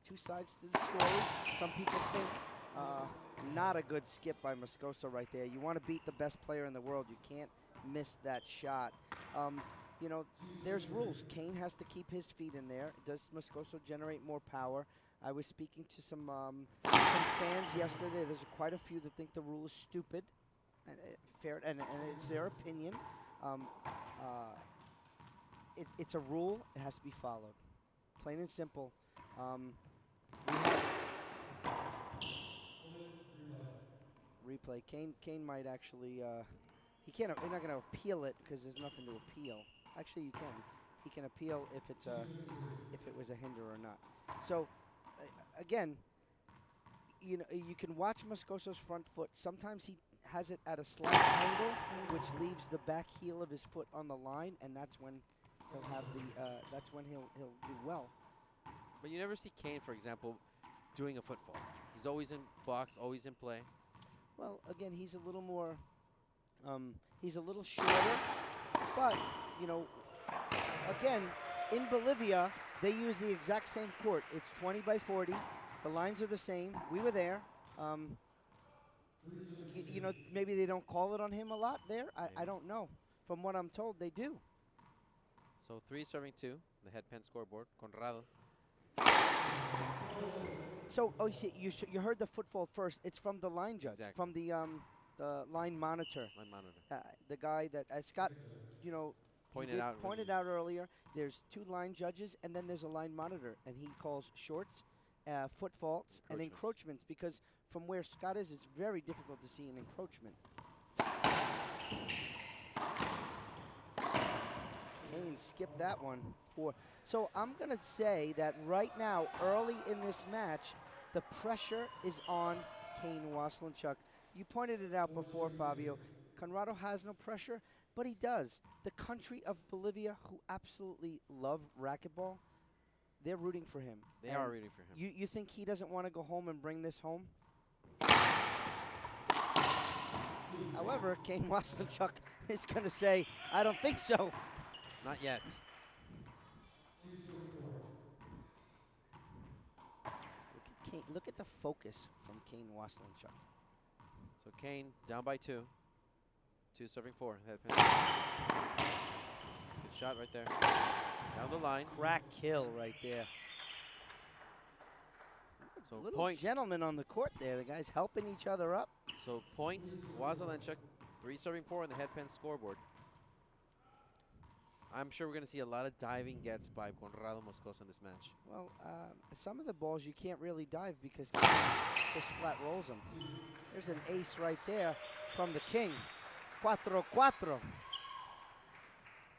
two sides to the story. Some people think not a good skip by Moscoso right there. You want to beat the best player in the world. You can't miss that shot. You know, there's rules. Kane has to keep his feet in there. Does Moscoso generate more power? I was speaking to some fans yesterday. There's quite a few that think the rule is stupid. And fair, and it's their opinion. It's a rule. It has to be followed. Plain and simple. Replay. Kane might actually. He's not going to appeal it because there's nothing to appeal. Actually, you can. He can appeal if it was a hinder or not. So, again, you know, you can watch Moscoso's front foot. Sometimes he has it at a slight angle, which leaves the back heel of his foot on the line, and that's when he'll have he'll do well. But you never see Kane, for example, doing a footfall. He's always in box, always in play. Well, again, he's a little more. He's a little shorter, but you know, again, in Bolivia they use the exact same court. It's 20 by 40. The lines are the same. We were there. You know, maybe they don't call it on him a lot there. I don't know. From what I'm told, they do. So 3 serving 2, the head pen scoreboard. Conrrado. So, you heard the footfall first. It's from the line judge, from the line monitor. Line monitor. The guy that Scott, you know, pointed out earlier. There's 2 line judges, and then there's a line monitor, and he calls shorts, foot faults, and encroachments. Because from where Scott is, it's very difficult to see an encroachment. Kane skipped that one. So I'm going to say that right now, early in this match, the pressure is on Kane Waselenchuk. You pointed it out before, Fabio. Conrrado has no pressure, but he does. The country of Bolivia, who absolutely love racquetball, they're rooting for him. They are rooting for him. You think he doesn't want to go home and bring this home? However, Kane Waselenchuk is going to say, I don't think so. Not yet. Look at the focus from Kane Waselenchuk. So Kane down by 2. 2 serving 4. Head pin. Good shot right there. Down the line. Crack kill right there. So little point. Gentleman on the court there. The guys helping each other up. So point. Waselenchuk. 3 serving 4 on the head pen scoreboard. I'm sure we're going to see a lot of diving gets by Conrrado Moscoso in this match. Well, some of the balls you can't really dive because King just flat rolls them. There's an ace right there from the King. 4-4.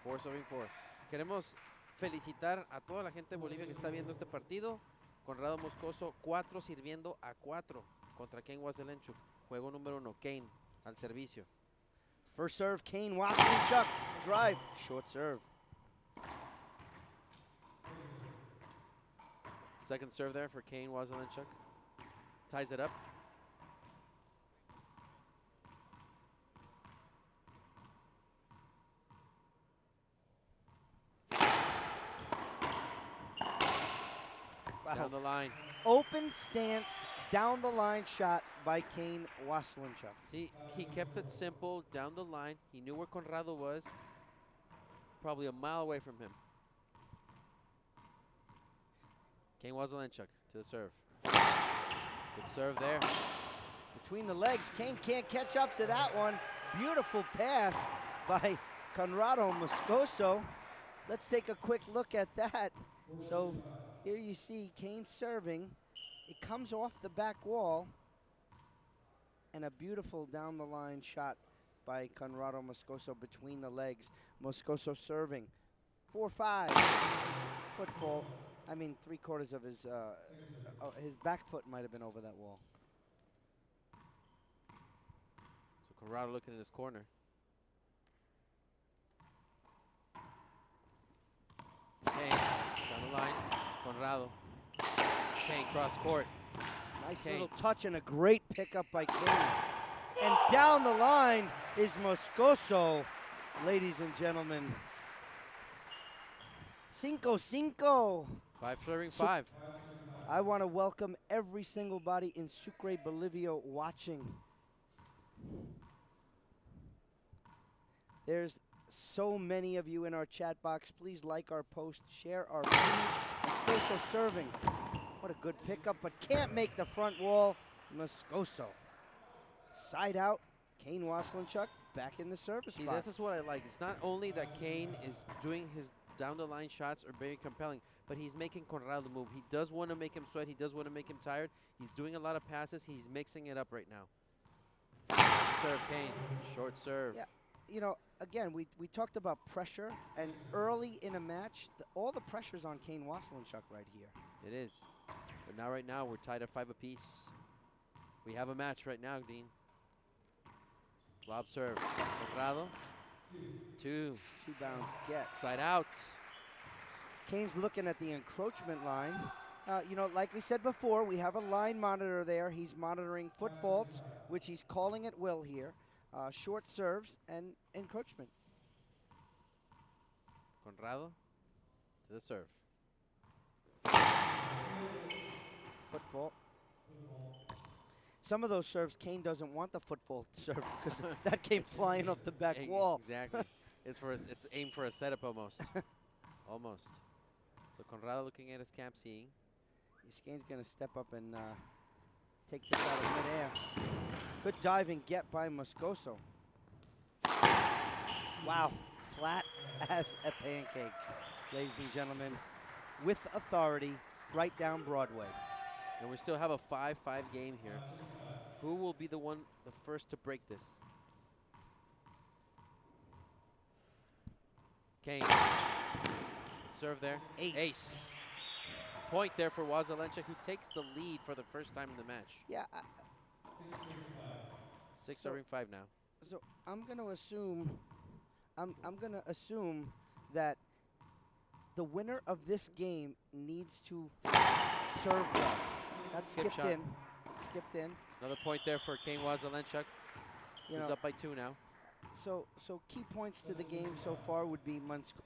4 serving 4. Queremos felicitar a toda la gente de Bolivia que está viendo este partido. Conrrado Moscoso 4 sirviendo a 4 contra Kane Waselenchuk. Juego número 1, Kane al servicio. First serve, Kane Waselenchuk. Drive, short serve. Second serve there for Kane Waselenchuk. Ties it up. Wow. Down the line. Open stance, down the line shot by Kane Waselenchuk. See, he kept it simple, down the line. He knew where Conrrado was. Probably a mile away from him. Kane Waselenchuk to the serve. Good serve there. Between the legs, Kane can't catch up to that one. Beautiful pass by Conrrado Moscoso. Let's take a quick look at that. So here you see Kane serving. It comes off the back wall. And a beautiful down the line shot by Conrrado Moscoso between the legs. Moscoso serving. 4-5. Foot fault. I mean, 3/4 of his back foot might have been over that wall. So Conrrado looking in his corner. Kane down the line. Conrrado. Kane cross court. Nice Kane. little touch and a great pickup by Kane. And down the line is Moscoso, ladies and gentlemen. 5-5. 5 serving 5. I want to welcome every single body in Sucre, Bolivia watching. There's so many of you in our chat box. Please like our post, share our feed. Moscoso serving. What a good pickup, but can't make the front wall. Moscoso. Side out. Kane Waselenchuk back in the service See, spot. this is what I like. It's not only that Kane is doing his down-the-line shots are very compelling, but he's making Conrrado move. He does want to make him sweat. He does want to make him tired. He's doing a lot of passes. He's mixing it up right now. Serve, Kane. Short serve. Yeah, you know, again, we talked about pressure, and early in a match, all the pressure's on Kane Waselenchuk right here. It is. But now, right now, we're tied at 5 apiece. We have a match right now, Dean. Lob serve. Conrrado. 2 bounds get. Side out. Kane's looking at the encroachment line. You know, like we said before, we have a line monitor there. He's monitoring foot faults, which he's calling at will here. Short serves and encroachment. Conrrado to the serve. Foot fault. Some of those serves, Kane doesn't want the foot fault serve because that came flying off the back wall. Exactly. It's aimed for a setup almost. Almost. So Conrrado looking at his cap, seeing. Kane's going to step up and take this out of midair. Good diving get by Moscoso. Wow, flat as a pancake, ladies and gentlemen. With authority, right down Broadway. And we still have a 5-5 game here. Who will be the first to break this? Kane. Serve there. Ace. Point there for Waselenchuk, who takes the lead for the first time in the match. Yeah. 6 serving 5 now. So I'm going to assume that the winner of this game needs to serve well. That's skipped in. Skipped in. Another point there for Kane Waselenchuk. He's up by 2 now. So key points to the game so far would be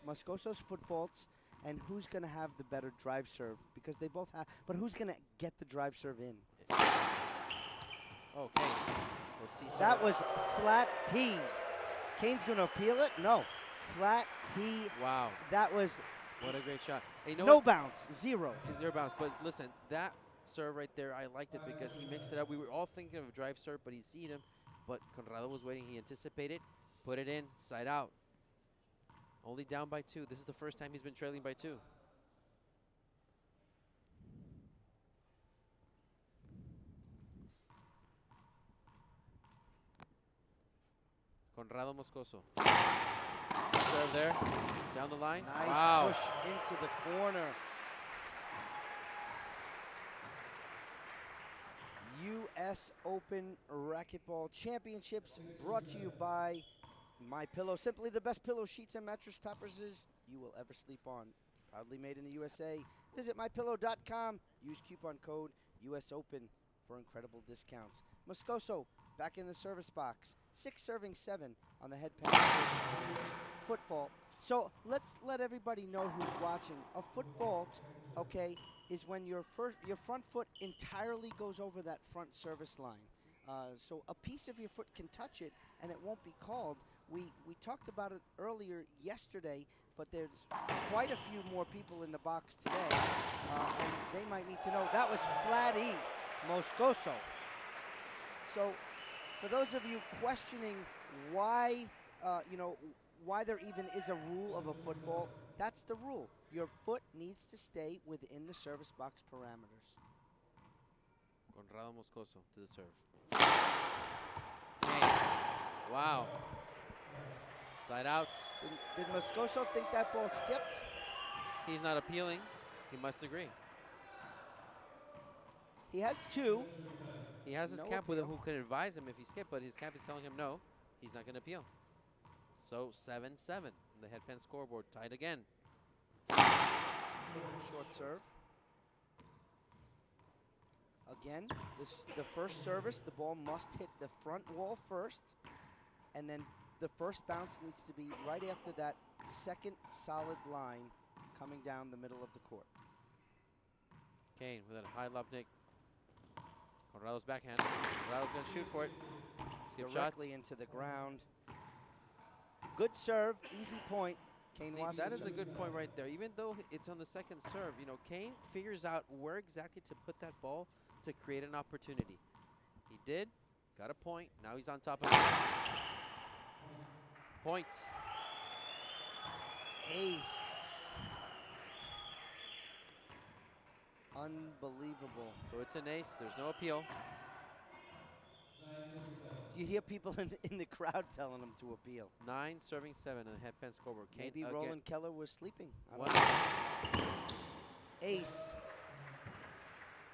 Moscoso's foot faults and who's going to have the better drive serve, because they both have. But who's going to get the drive serve in? Oh, Kane. We'll see. That was flat T. Kane's going to appeal it? No. Flat T. Wow. That was. What a great shot. Hey, you know no what? bounce. 0. 0 bounce. But listen, that serve right there, I liked it because he mixed it up. We were all thinking of a drive serve, but he seen him. But Conrrado was waiting. He anticipated, put it in, side out. Only down by 2. This is the first time he's been trailing by 2. Conrrado Moscoso. serve there. Down the line. Nice Wow. push into the corner. U.S. Open Racquetball Championships brought to you by MyPillow. Simply the best pillow sheets and mattress toppers you will ever sleep on. Proudly made in the USA. Visit mypillow.com. Use coupon code US Open for incredible discounts. Moscoso back in the service box. 6 serving 7 on the head pass. Foot fault. So let's let everybody know who's watching. A foot fault, okay, is when your front foot entirely goes over that front service line. So a piece of your foot can touch it and it won't be called. We talked about it earlier yesterday, but there's quite a few more people in the box today, and they might need to know. That was flat E, Moscoso. So for those of you questioning why, why there even is a rule of a foot fault, that's the rule. Your foot needs to stay within the service box parameters. Conrrado Moscoso to the serve. Kane. Wow. Side out. Did Moscoso think that ball skipped? He's not appealing. He must agree. He has 2. He has his No camp with him appeal. who can advise him if he skipped, but his camp is telling him no, he's not going to appeal. So 7-7. The headpan scoreboard tied again. Short serve. Again, the first service, the ball must hit the front wall first, and then the first bounce needs to be right after that second solid line coming down the middle of the court. Kane with a high lob nick. Conrado's backhand. Conrado's going to shoot for it. Skip Directly shots. into the ground. Good serve, easy point. Kane See, Waselenchuk. that is a good point right there. Even though it's on the second serve, Kane figures out where exactly to put that ball to create an opportunity. He did, got a point. Now he's on top of it. Point. Ace. Unbelievable. So it's an ace. There's no appeal. You hear people in the crowd telling them to appeal. 9 serving 7 on the headpan scoreboard. Kane Maybe again. Roland Keller was sleeping. I Wow. don't know. Ace.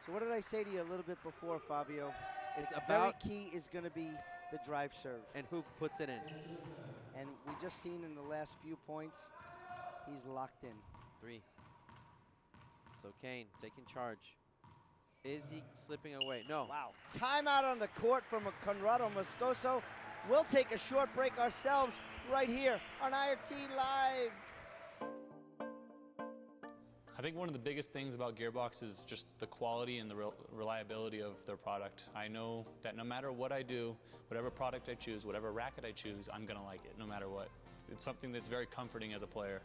So what did I say to you a little bit before, Fabio? It's the about very key is going to be the drive serve. And who puts it in. And we just seen in the last few points, he's locked in. 3. So Kane taking charge. Is he slipping away? No. Wow. Timeout on the court from Conrrado Moscoso. We'll take a short break ourselves right here on IRT Live. I think one of the biggest things about Gearbox is just the quality and the reliability of their product. I know that no matter what I do, whatever product I choose, whatever racket I choose, I'm going to like it no matter what. It's something that's very comforting as a player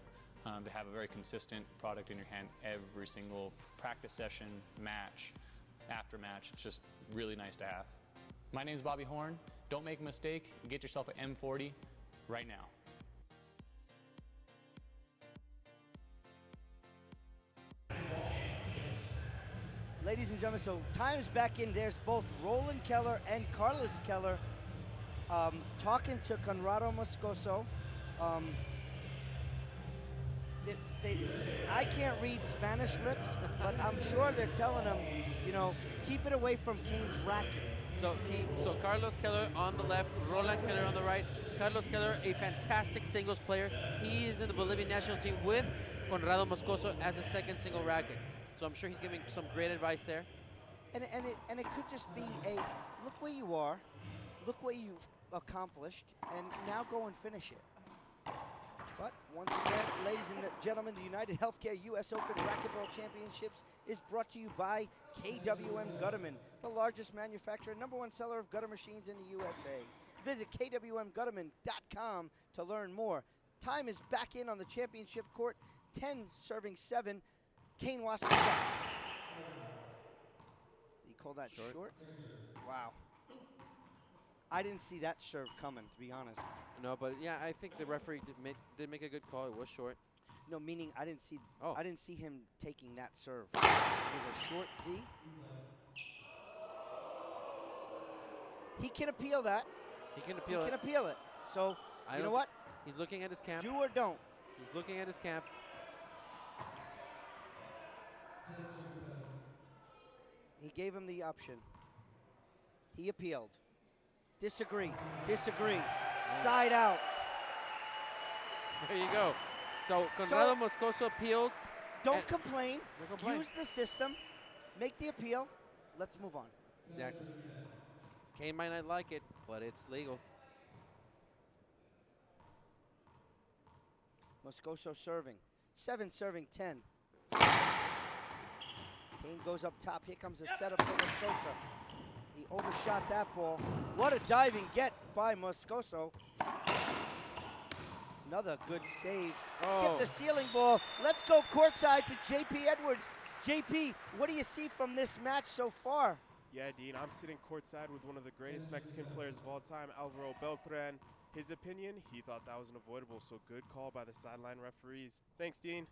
to have a very consistent product in your hand every single practice session, match, after match. It's just really nice to have. My name's Bobby Horn. Don't make a mistake. Get yourself an M40 right now. Ladies and gentlemen, so time's back in. There's both Roland Keller and Carlos Keller talking to Conrrado Moscoso. I can't read Spanish lips, but I'm sure they're telling him, keep it away from Kane's racket. So Carlos Keller on the left, Roland Keller on the right. Carlos Keller, a fantastic singles player. He is in the Bolivian national team with Conrrado Moscoso as a second single racket. So I'm sure he's giving some great advice there. And it could just be look where you are, look what you've accomplished, and now go and finish it. But once again, ladies and gentlemen, the UnitedHealthcare U.S. Open Racquetball Championships is brought to you by KWM Gutterman, the largest manufacturer, #1 seller of gutter machines in the USA. Visit kwmgutterman.com to learn more. Time is back in on the championship court. 10 serving 7. Kane Waselenchuk. You call that short? Wow. I didn't see that serve coming, to be honest. No, but yeah, I think the referee did make a good call. It was short. No, meaning I didn't see. Oh. I didn't see him taking that serve. It was a short Z. He can appeal that. He can appeal He it. can appeal it. So you know what? He's looking at his camp. Do or don't. He's looking at his camp. He gave him the option. He appealed. Disagree. Disagree. Side out. There you go. So Conrrado Moscoso appealed. Don't complain. Don't complain. Use the system. Make the appeal. Let's move on. Exactly. Kane might not like it, but it's legal. Moscoso serving. 7 serving 10. Kane goes up top. Here comes the setup for Moscoso. He overshot that ball. What a diving get by Moscoso. Another good save. Skip the ceiling ball. Let's go courtside to JP Edwards. JP, what do you see from this match so far? Yeah, Dean, I'm sitting courtside with one of the greatest Mexican players of all time, Alvaro Beltran. His opinion, he thought that was unavoidable, so good call by the sideline referees. Thanks, Dean.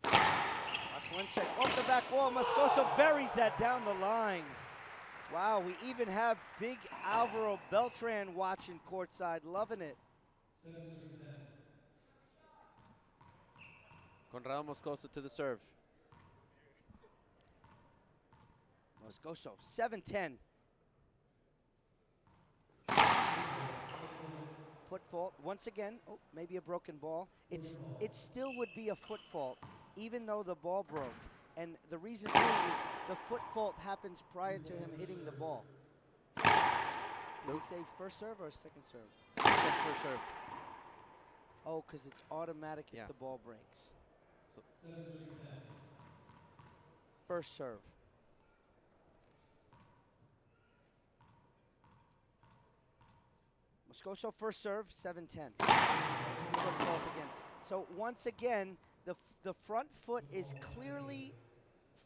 Waselenchuk off the back wall. Moscoso buries that down the line. Wow, we even have big Alvaro Beltran watching courtside, loving it. Conrrado Moscoso to the serve. Moscoso, 7-10. Foot fault once again. Oh, maybe a broken ball. It still would be a foot fault, even though the ball broke. And the reason being is the foot fault happens prior to him hitting the ball. Did he say first serve or second serve? He said first serve. Oh, because it's automatic if the ball breaks. So first serve. Moscoso first serve, 7-10. Foot fault again. So once again, the front foot is clearly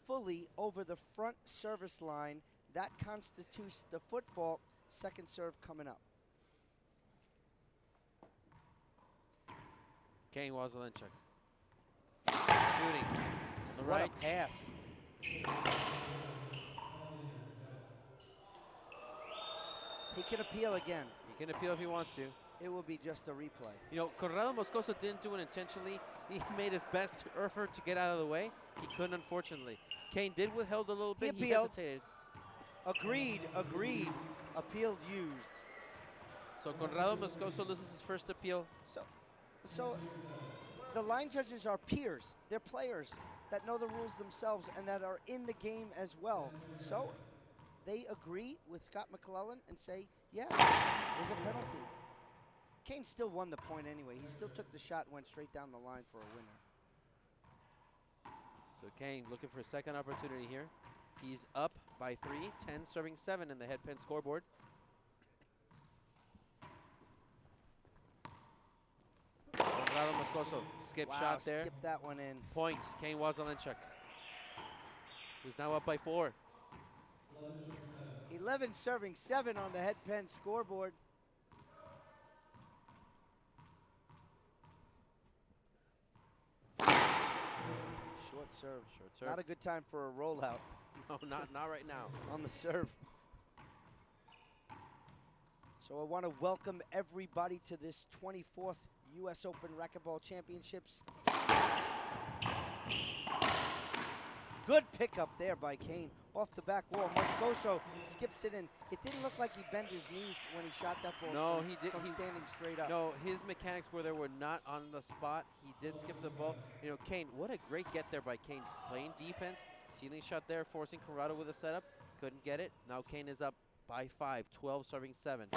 fully over the front service line. That constitutes the foot fault. Second serve coming up. Kane Waselenchuk. Shooting. On the What right. a pass. He can appeal again. He can appeal if he wants to. It will be just a replay. You know, Conrrado Moscoso didn't do it intentionally. He made his best effort to get out of the way. He couldn't, unfortunately. Kane did withhold a little bit. He hesitated. Agreed, agreed. Appeal used. So Conrrado Moscoso loses his first appeal. So the line judges are peers. They're players that know the rules themselves and that are in the game as well. So they agree with Scott McClellan and say, yeah, there's a penalty. Kane still won the point anyway. He still took the shot and went straight down the line for a winner. So Kane looking for a second opportunity here. He's up by 3, 10 serving 7 in the head pin scoreboard. Conrrado Moscoso, skip shot there. Skip that one in. Point, Kane Waselenchuk, who's now up by 4. 11 serving 7 on the head pen scoreboard. Short serve. Short serve. Not a good time for a rollout. No, not right now. On the serve. So I want to welcome everybody to this 24th U.S. Open Racquetball Championships. Good pickup there by Kane. Off the back wall, Moscoso skips it in. It didn't look like he bent his knees when he shot that ball. No, from, he did. From standing straight up. No, his mechanics were not on the spot. He did skip the ball. You know, Kane, what a great get there by Kane. Playing defense, ceiling shot there, forcing Conrrado with a setup. Couldn't get it. Now Kane is up by 5, 12 serving 7.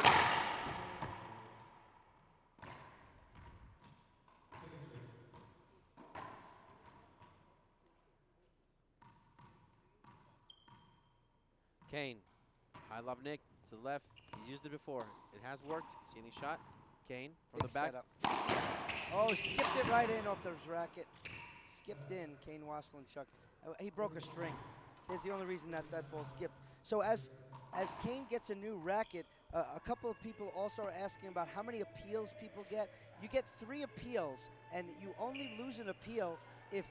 Kane, high lob Nick to the left. He's used it before. It has worked. Ceiling shot. Kane from Big the back. setup. Oh, skipped it right in off the racket. Skipped in, Kane Waselenchuk. He broke a string. That's the only reason that ball skipped. So as Kane gets a new racket, a couple of people also are asking about how many appeals people get. You get 3 appeals, and you only lose an appeal if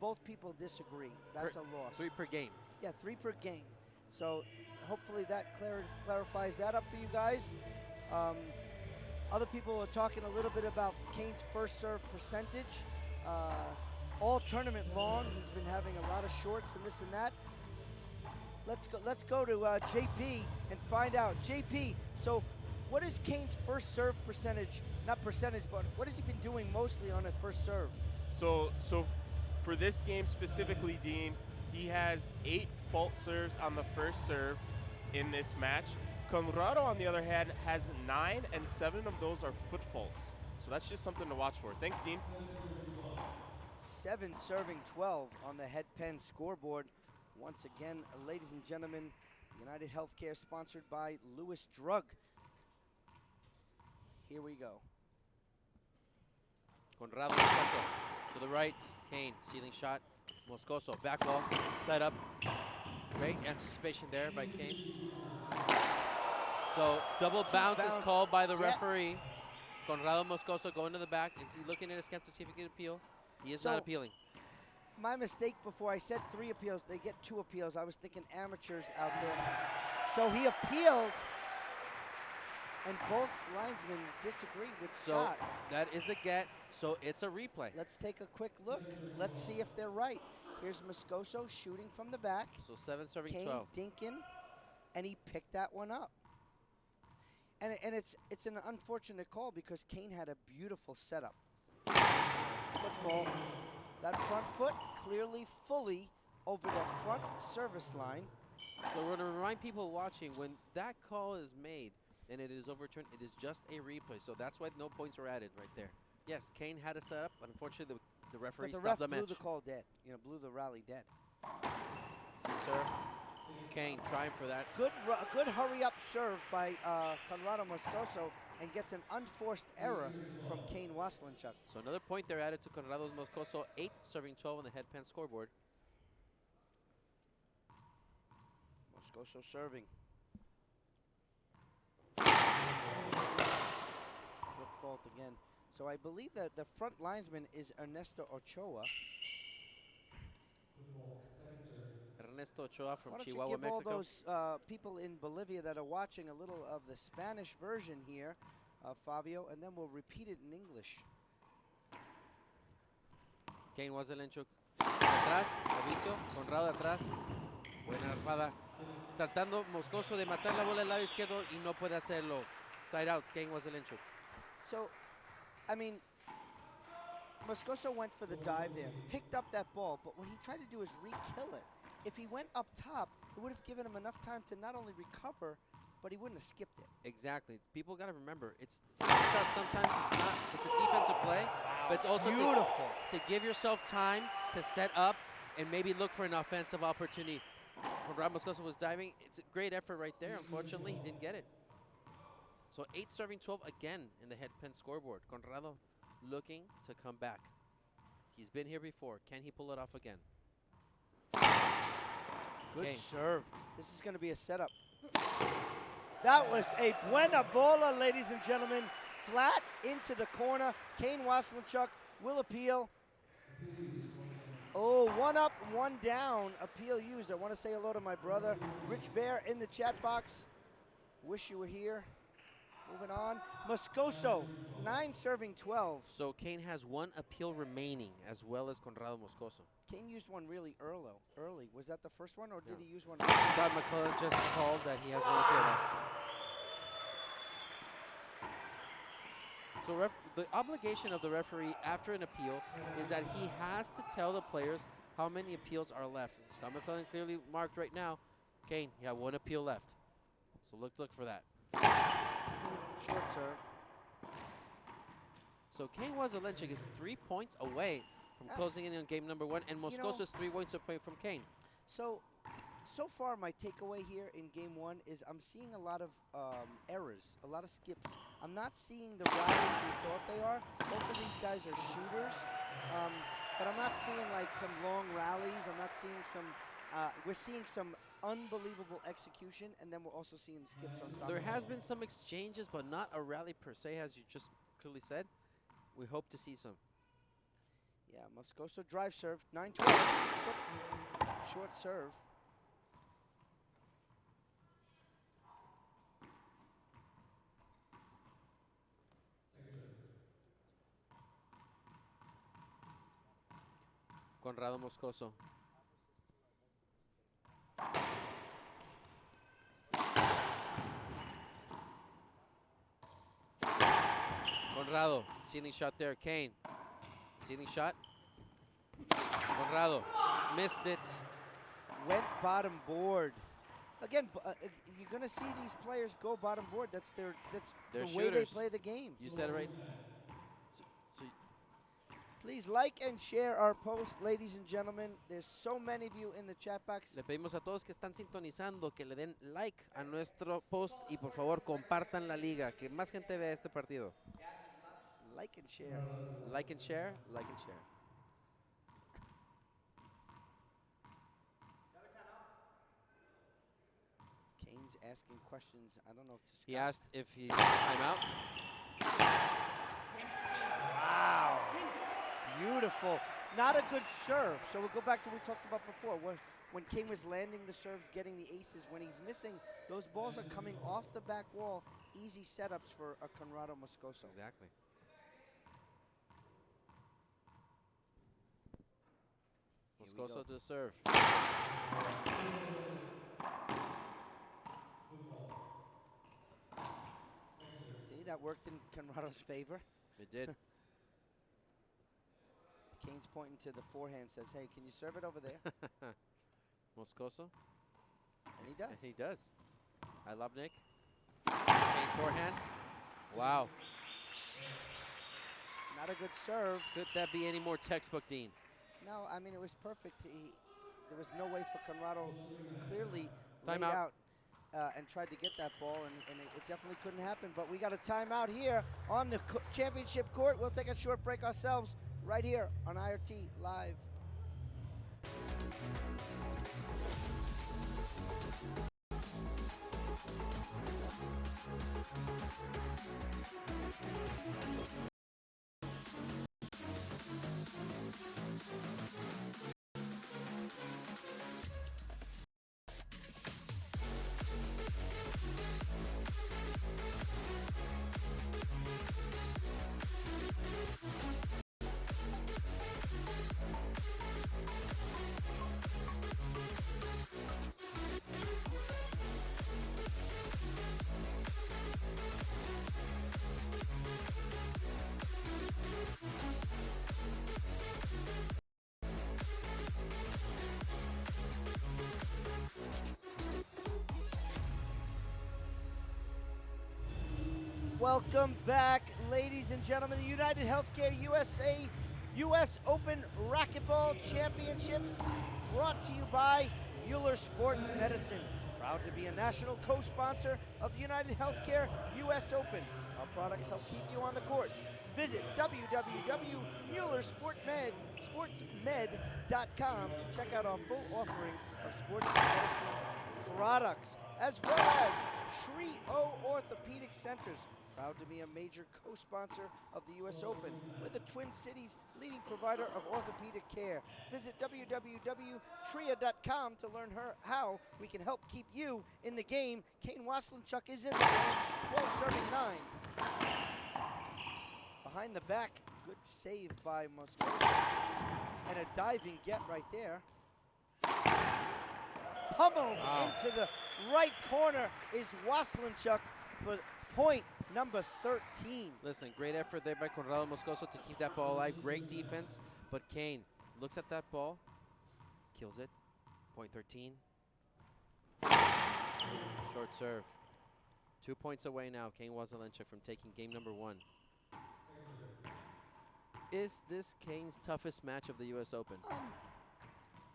both people disagree. That's a loss. 3 per game. Yeah, 3 per game. So hopefully that clarifies that up for you guys. Other people are talking a little bit about Kane's first serve percentage. All tournament long, he's been having a lot of shorts and this and that. Let's go to JP and find out. JP, so what is Kane's first serve percentage? Not percentage, but what has he been doing mostly on a first serve? So for this game specifically, Dean, he has 8 fault serves on the first serve in this match. Conrrado, on the other hand, has 9, and 7 of those are foot faults. So that's just something to watch for. Thanks, Dean. 7 serving 12 on the head pen scoreboard. Once again, ladies and gentlemen, UnitedHealthcare sponsored by Lewis Drug. Here we go. Conrrado Moscoso to the right. Kane, ceiling shot. Moscoso, back wall, side up. Great anticipation there by Kane. So double bounce is called by the referee. Conrrado Moscoso going to the back. Is he looking at his camp to see if he can appeal? He is not appealing. My mistake before, I said 3 appeals. They get 2 appeals. I was thinking amateurs out there. So he appealed, and both linesmen disagree with Scott. So that is a get, so it's a replay. Let's take a quick look. Let's see if they're right. Here's Moscoso shooting from the back. So 7 serving Kane 12. dinking, and he picked that one up. And it's an unfortunate call because Kane had a beautiful setup. Foot fault. That front foot clearly fully over the front service line. So we're going to remind people watching, when that call is made and it is overturned, it is just a replay. So that's why no points are added right there. Yes, Kane had a setup. Unfortunately, the referee stopped the match. But the ref blew the call dead. Blew the rally dead. See serve. Kane trying for that. Good hurry-up serve by Conrrado Moscoso, and gets an unforced error from Kane Waselenchuk. So another point there added to Conrrado Moscoso. 8 serving 12 on the head pen scoreboard. Moscoso serving. Foot fault again. So I believe that the front linesman is Ernesto Ochoa. Ernesto Ochoa from Why don't Chihuahua, you give Mexico. all those people in Bolivia that are watching a little of the Spanish version here, Fabio, and then we'll repeat it in English. Kane Waselenchuk atrás, aviso, Conrrado atrás. Buena arpada. Tratando Moscoso de matar la bola al lado izquierdo y no puede hacerlo. Side out, Kane Waselenchuk. So, I mean, Moscoso went for the dive there, picked up that ball, but what he tried to do is re-kill it. If he went up top, it would have given him enough time to not only recover, but he wouldn't have skipped it. Exactly. People got to remember, it's shot sometimes it's a defensive play, but it's also beautiful to give yourself time to set up and maybe look for an offensive opportunity. When Rob Moscoso was diving, it's a great effort right there. Unfortunately, he didn't get it. So 8 serving 12 again in the head pen scoreboard. Conrrado looking to come back. He's been here before. Can he pull it off again? Good serve. This is going to be a setup. That was a buena bola, ladies and gentlemen. Flat into the corner. Kane Waselenchuk will appeal. Oh, 1 up, 1 down. Appeal used. I want to say hello to my brother, Rich Bear, in the chat box. Wish you were here. Moving on. Moscoso, 9 serving 12. So Kane has 1 appeal remaining, as well as Conrrado Moscoso. Kane used one really early. Was that the first one, or did he use one? Scott McClellan just called that he has 1 appeal left. So the obligation of the referee after an appeal is that he has to tell the players how many appeals are left. Scott McClellan clearly marked right now, Kane, you have 1 appeal left. So look for that. Short serve. So Kane Waselenchuk is 3 points away from closing in on game number 1, and Moscoso is 3 points away from Kane. So far my takeaway here in game 1 is I'm seeing a lot of errors, a lot of skips. I'm not seeing the rallies we thought they are. Both of these guys are shooters, but I'm not seeing like some long rallies. I'm not seeing some, we're seeing some unbelievable execution, and then we're also seeing skips on top. There has been some exchanges, but not a rally per se, as you just clearly said. We hope to see some. Yeah, Moscoso drive serve, 9-12. Short serve. Conrrado Moscoso. Conrrado, ceiling shot there. Kane, ceiling shot. Conrrado, missed it. Went bottom board. Again, you're going to see these players go bottom board. That's They're the way shooters. they play the game. You said it right. Please like and share our post, ladies and gentlemen. There's so many of you in the chat box. Le pedimos a todos que están sintonizando que le den like a nuestro post y por favor compartan la liga, que más gente vea este partido. Like and share. Like and share, like and share. Kane's asking questions. I don't know if to Scott. He asked if he timeout. Wow. Beautiful. Not a good serve. So we'll go back to what we talked about before. When Kane was landing the serves, getting the aces, when he's missing, those balls are coming off the back wall. Easy setups for a Conrrado Moscoso. Exactly. Moscoso to the serve. See, that worked in Conrado's favor. It did. Kane's pointing to the forehand, says, hey, can you serve it over there? Moscoso. And he does. And he does. I love Nick. Kane's forehand. Wow. Not a good serve. Could that be any more textbook, Dean? No, I mean, it was perfect. There was no way for Conrrado clearly laid Timeout. out and tried to get that ball, and it definitely couldn't happen. But we got a timeout here on the championship court. We'll take a short break ourselves right here on IRT Live. Welcome back, ladies and gentlemen. The UnitedHealthcare USA U.S. Open Racquetball Championships brought to you by Mueller Sports Medicine. Proud to be a national co-sponsor of the UnitedHealthcare U.S. Open. Our products help keep you on the court. Visit www.muellersportsmed.com to check out our full offering of sports medicine products, as well as Trio Orthopedic Centers. Proud to be a major co-sponsor of the U.S. Open. We're the Twin Cities' leading provider of orthopedic care. Visit www.tria.com to learn how we can help keep you in the game. Kane Waselenchuk is in the game, 12 serving 9. Behind the back, good save by Moscoso. And a diving get right there. Pummeled into the right corner is Waselenchuk for point number 13. Listen, great effort there by Conrrado Moscoso to keep that ball alive. Great defense, but Kane looks at that ball, kills it. Point 13. Short serve. 2 points away now, Kane Waselenchuk from taking game number 1. Is this Kane's toughest match of the U.S. Open?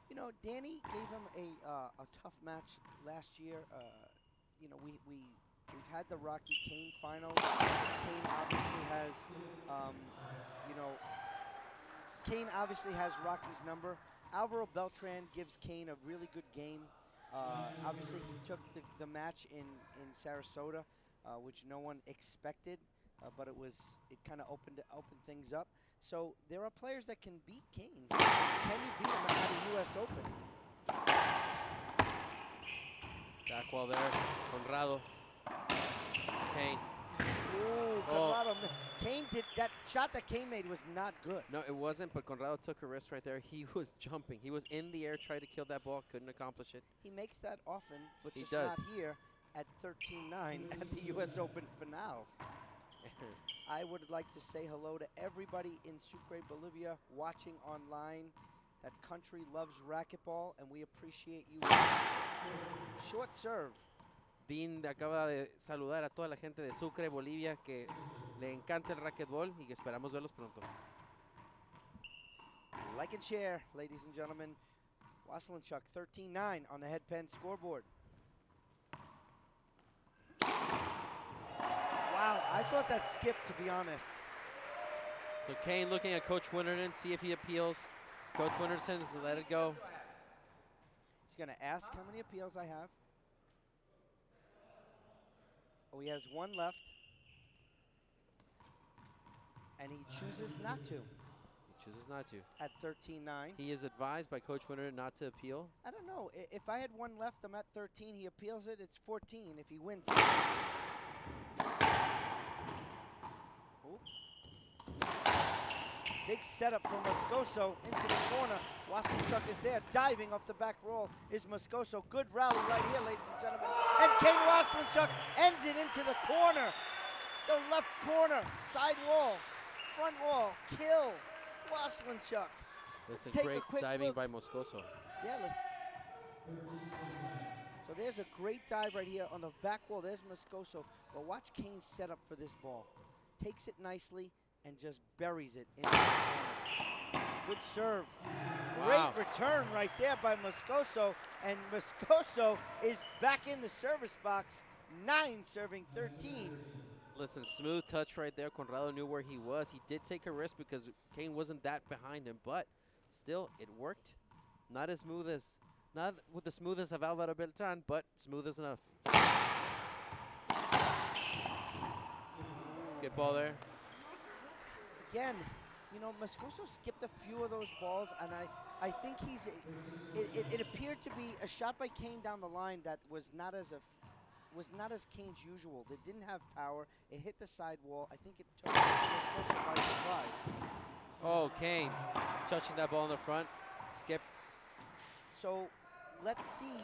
You know, Danny gave him a tough match last year. You know, we've had the Rocky Kane finals. Kane obviously has Rocky's number. Alvaro Beltran gives Kane a really good game. Obviously, he took the match in Sarasota, which no one expected, but it kind of opened things up. So there are players that can beat Kane. Can you beat him at the U.S. Open? Back wall there, Conrrado. Kane. Ooh, Conrrado. Kane did that shot that Kane made was not good. No, it wasn't, but Conrrado took a risk right there. He was jumping. He was in the air trying to kill that ball, couldn't accomplish it. He makes that often, but He just does. not here at 13-9 at the U.S. Open finals. I would like to say hello to everybody in Sucre, Bolivia, watching online. That country loves racquetball, and we appreciate you. Short serve. Dean acaba de saludar a toda la gente de Sucre, Bolivia, que le encanta el racquetball y que esperamos verlos pronto. Like and share, ladies and gentlemen. Waselenchuk, 13-9 on the headpen scoreboard. Wow, I thought that skipped, to be honest. So Kane looking at Coach Winterton, see if he appeals. Coach Winterton says let it go. He's going to ask how many appeals I have. Oh, he has one left. And he chooses not to. He chooses not to. At 13-9. He is advised by Coach Winterton not to appeal. I don't know. If I had one left, I'm at 13. He appeals it, it's 14 if he wins. Big setup from Moscoso into the corner. Waselenchuk is there, diving off the back roll is Moscoso. Good rally right here, ladies and gentlemen. And Kane Waselenchuk ends it into the corner. The left corner, side wall, front wall, kill. Waselenchuk. This is Take a great quick diving look. by Moscoso. Yeah. So there's a great dive right here on the back wall. There's Moscoso. But watch Kane set up for this ball. Takes it nicely and just buries it in the corner. Good serve. Wow. Great return right there by Moscoso. And Moscoso is back in the service box. 9 serving 13. Listen, smooth touch right there. Conrrado knew where he was. He did take a risk because Kane wasn't that behind him, but still, it worked. Not as smooth as, not with the smoothness of Alvaro Beltran, but smooth as enough. Skip ball there. Again, you know, Moscoso skipped a few of those balls, and I think he's. It appeared to be a shot by Kane down the line that was not as Kane's usual. It didn't have power. It hit the side wall. I think it took Moscoso by surprise. Oh, Kane touching that ball in the front. Skip. So let's see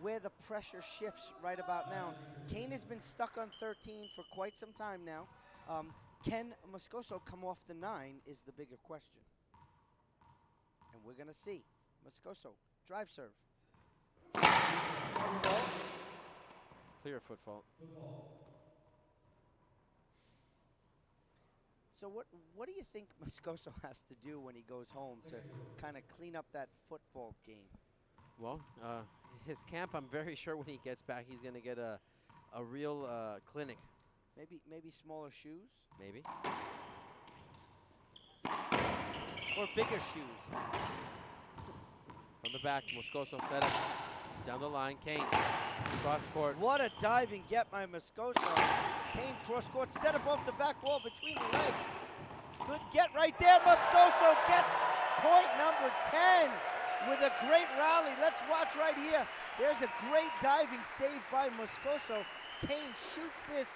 where the pressure shifts right about now. Kane has been stuck on 13 for quite some time now. Can Moscoso come off the 9 is the bigger question. And we're going to see. Moscoso, drive serve. Clear foot fault. So what do you think Moscoso has to do when he goes home to kind of clean up that foot fault game? Well, his camp, I'm very sure when he gets back, he's going to get a real clinic. Maybe smaller shoes? Maybe. Or bigger shoes. From the back, Moscoso set up. Down the line, Kane. Cross court. What a diving get by Moscoso. Kane cross court, set up off the back wall between the legs. Good get right there. Moscoso gets point number 10 with a great rally. Let's watch right here. There's a great diving save by Moscoso. Kane shoots this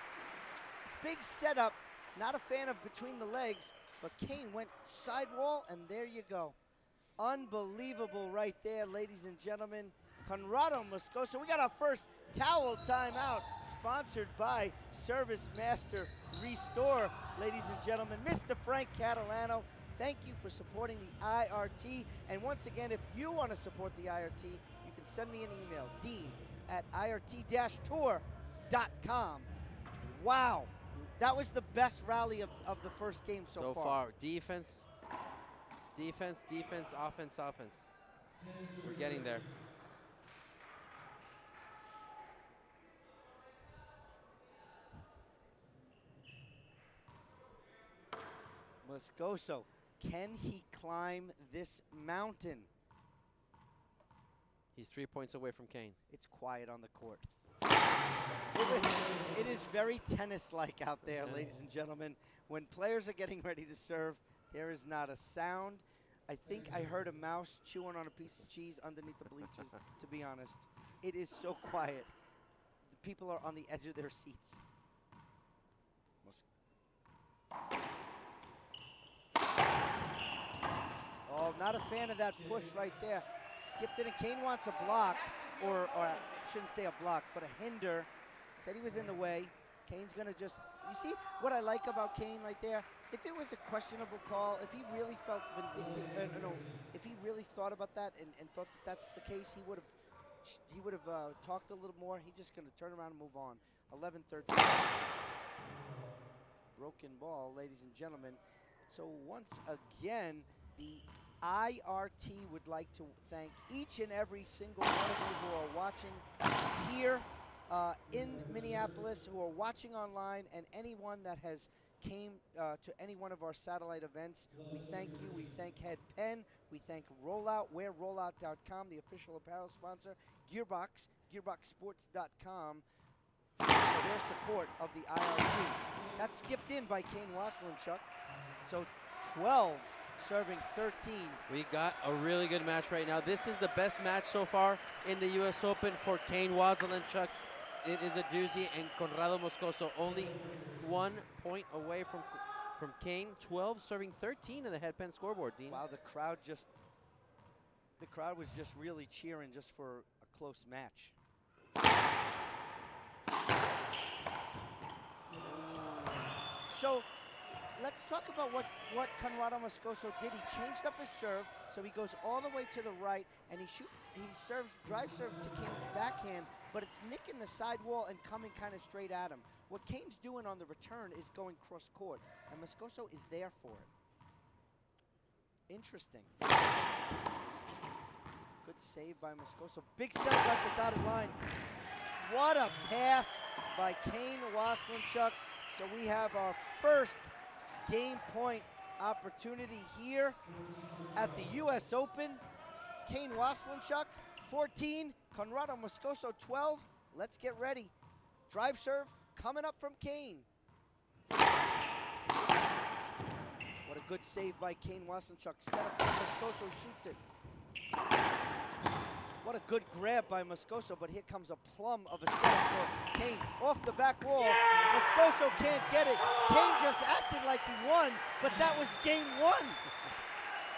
big setup. Not a fan of between the legs, but Kane went sidewall, and there you go. Unbelievable right there, ladies and gentlemen. Conrrado Moscoso. We got our first towel timeout, sponsored by Service Master Restore, ladies and gentlemen. Mr. Frank Catalano, thank you for supporting the IRT. And once again, if you want to support the IRT, you can send me an email, dean@irt-tour.com. Wow, that was the best rally of the first game so far. Defense, defense, defense, offense, offense. We're getting there. Moscoso, can he climb this mountain? He's 3 points away from Kane. It's quiet on the court. It is very tennis-like out there, ladies and gentlemen. When players are getting ready to serve, there is not a sound. I think I heard a mouse chewing on a piece of cheese underneath the bleachers, to be honest. It is so quiet. The people are on the edge of their seats. Oh, not a fan of that push right there. Skipped it, and Kane wants a block, or I shouldn't say a block, but a hinder. Said he was in the way. Kane's gonna just, you see what I like about Kane right there? If it was a questionable call, if he really felt vindictive, if he really thought about that and thought that that's the case, he would have talked a little more. He's just gonna turn around and move on. 11-13. Broken ball, ladies and gentlemen. So once again, the IRT would like to thank each and every single one of you who are watching here in Minneapolis, who are watching online, and anyone that has came to any one of our satellite events. We thank you. We thank Head Pen. We thank Rollout, wearrollout.com, the official apparel sponsor, Gearbox, gearboxsports.com, for their support of the IRT. That's skipped in by Kane Waselenchuk. So 12 serving 13. We got a really good match right now. This is the best match so far in the U.S. Open for Kane Waselenchuk. It is a doozy, and Conrrado Moscoso only 1 point away from Kane. 12 serving 13 in the Head Pen scoreboard, Dean. Wow, the crowd was just really cheering just for a close match. So let's talk about what Conrrado Moscoso did. He changed up his serve, so he goes all the way to the right, and he serves, drive serve to Kane's backhand, but it's nicking the sidewall and coming kind of straight at him. What Kane's doing on the return is going cross court, and Moscoso is there for it. Interesting. Good save by Moscoso. Big step at the dotted line. What a pass by Kane Waselenchuk. So we have our first game point opportunity here at the U.S. Open. Kane Waselenchuk, 14. Conrrado Moscoso, 12. Let's get ready. Drive serve coming up from Kane. What a good save by Kane Waselenchuk. Set up by Moscoso, shoots it. What a good grab by Moscoso, but here comes a plum of a setup for Kane. Off the back wall, Moscoso can't get it. Kane just acted like he won, but that was game one.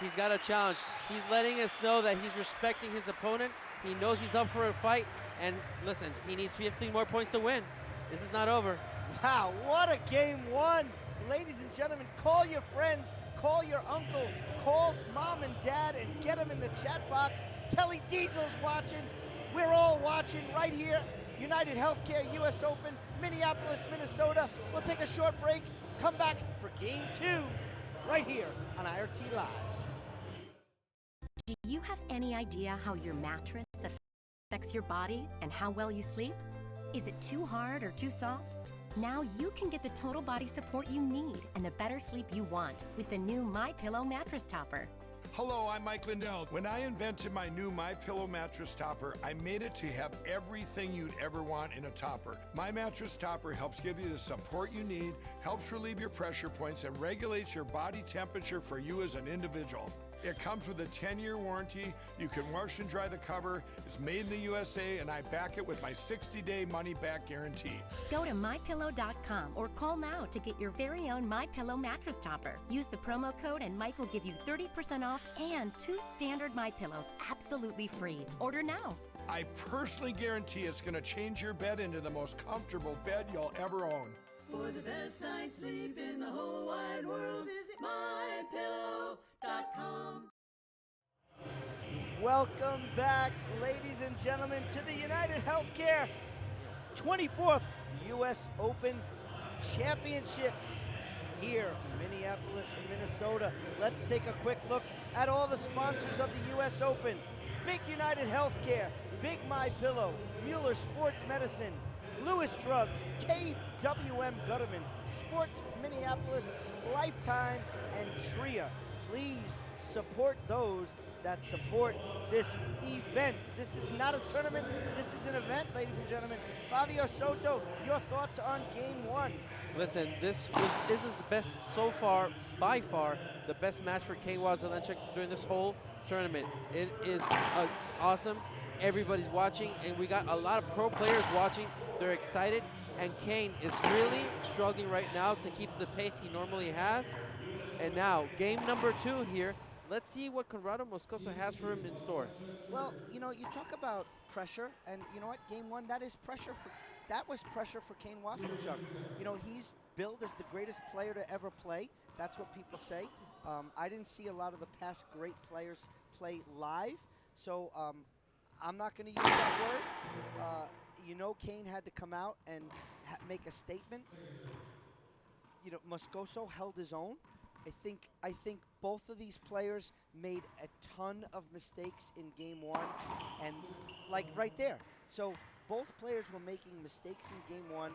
He's got a challenge. He's letting us know that he's respecting his opponent. He knows he's up for a fight, and listen, he needs 15 more points to win. This is not over. Wow, what a game one. Ladies and gentlemen, call your friends, call your uncle, call mom and dad, and get them in the chat box. Kelly Diesel's watching. We're all watching right here. UnitedHealthcare U.S. Open, Minneapolis, Minnesota. We'll take a short break, come back for game 2 right here on IRT Live. Do you have any idea how your mattress affects your body and how well you sleep? Is it too hard or too soft? Now you can get the total body support you need and the better sleep you want with the new MyPillow mattress topper. Hello, I'm Mike Lindell. When I invented my new MyPillow mattress topper, I made it to have everything you'd ever want in a topper. My mattress topper helps give you the support you need, helps relieve your pressure points, and regulates your body temperature for you as an individual. It comes with a 10-year warranty. You can wash and dry the cover. It's made in the USA, and I back it with my 60-day money-back guarantee. Go to MyPillow.com or call now to get your very own MyPillow mattress topper. Use the promo code and Mike will give you 30% off and 2 standard MyPillows absolutely free. Order now. I personally guarantee it's going to change your bed into the most comfortable bed you'll ever own. For the best night's sleep in the whole wide world, visit MyPillow.com. Welcome back, ladies and gentlemen, to the UnitedHealthcare 24th U.S. Open Championships here in Minneapolis and Minnesota. Let's take a quick look at all the sponsors of the U.S. Open. Big UnitedHealthcare, Big MyPillow, Mueller Sports Medicine, Lewis Drug, KWM Gutterman, Sports Minneapolis, Lifetime, and Tria. Please support those that support this event. This is not a tournament, this is an event, ladies and gentlemen. Fabio Soto, your thoughts on game 1? Listen, this is best so far, by far, the best match for Kane Waselenchuk during this whole tournament. It is awesome. Everybody's watching, and we got a lot of pro players watching. They're excited, and Kane is really struggling right now to keep the pace he normally has. And now, game number 2 here, Let's see what Conrrado Moscoso has for him in store. Well, you know, you talk about pressure, and you know what? Game one, that was pressure for Kane Waselenchuk. You know, he's billed as the greatest player to ever play. That's what people say. I didn't see a lot of the past great players play live, so I'm not going to use that word. You know, Kane had to come out and make a statement. You know, Moscoso held his own. I think both of these players made a ton of mistakes in game one, and like right there. So both players were making mistakes in game one.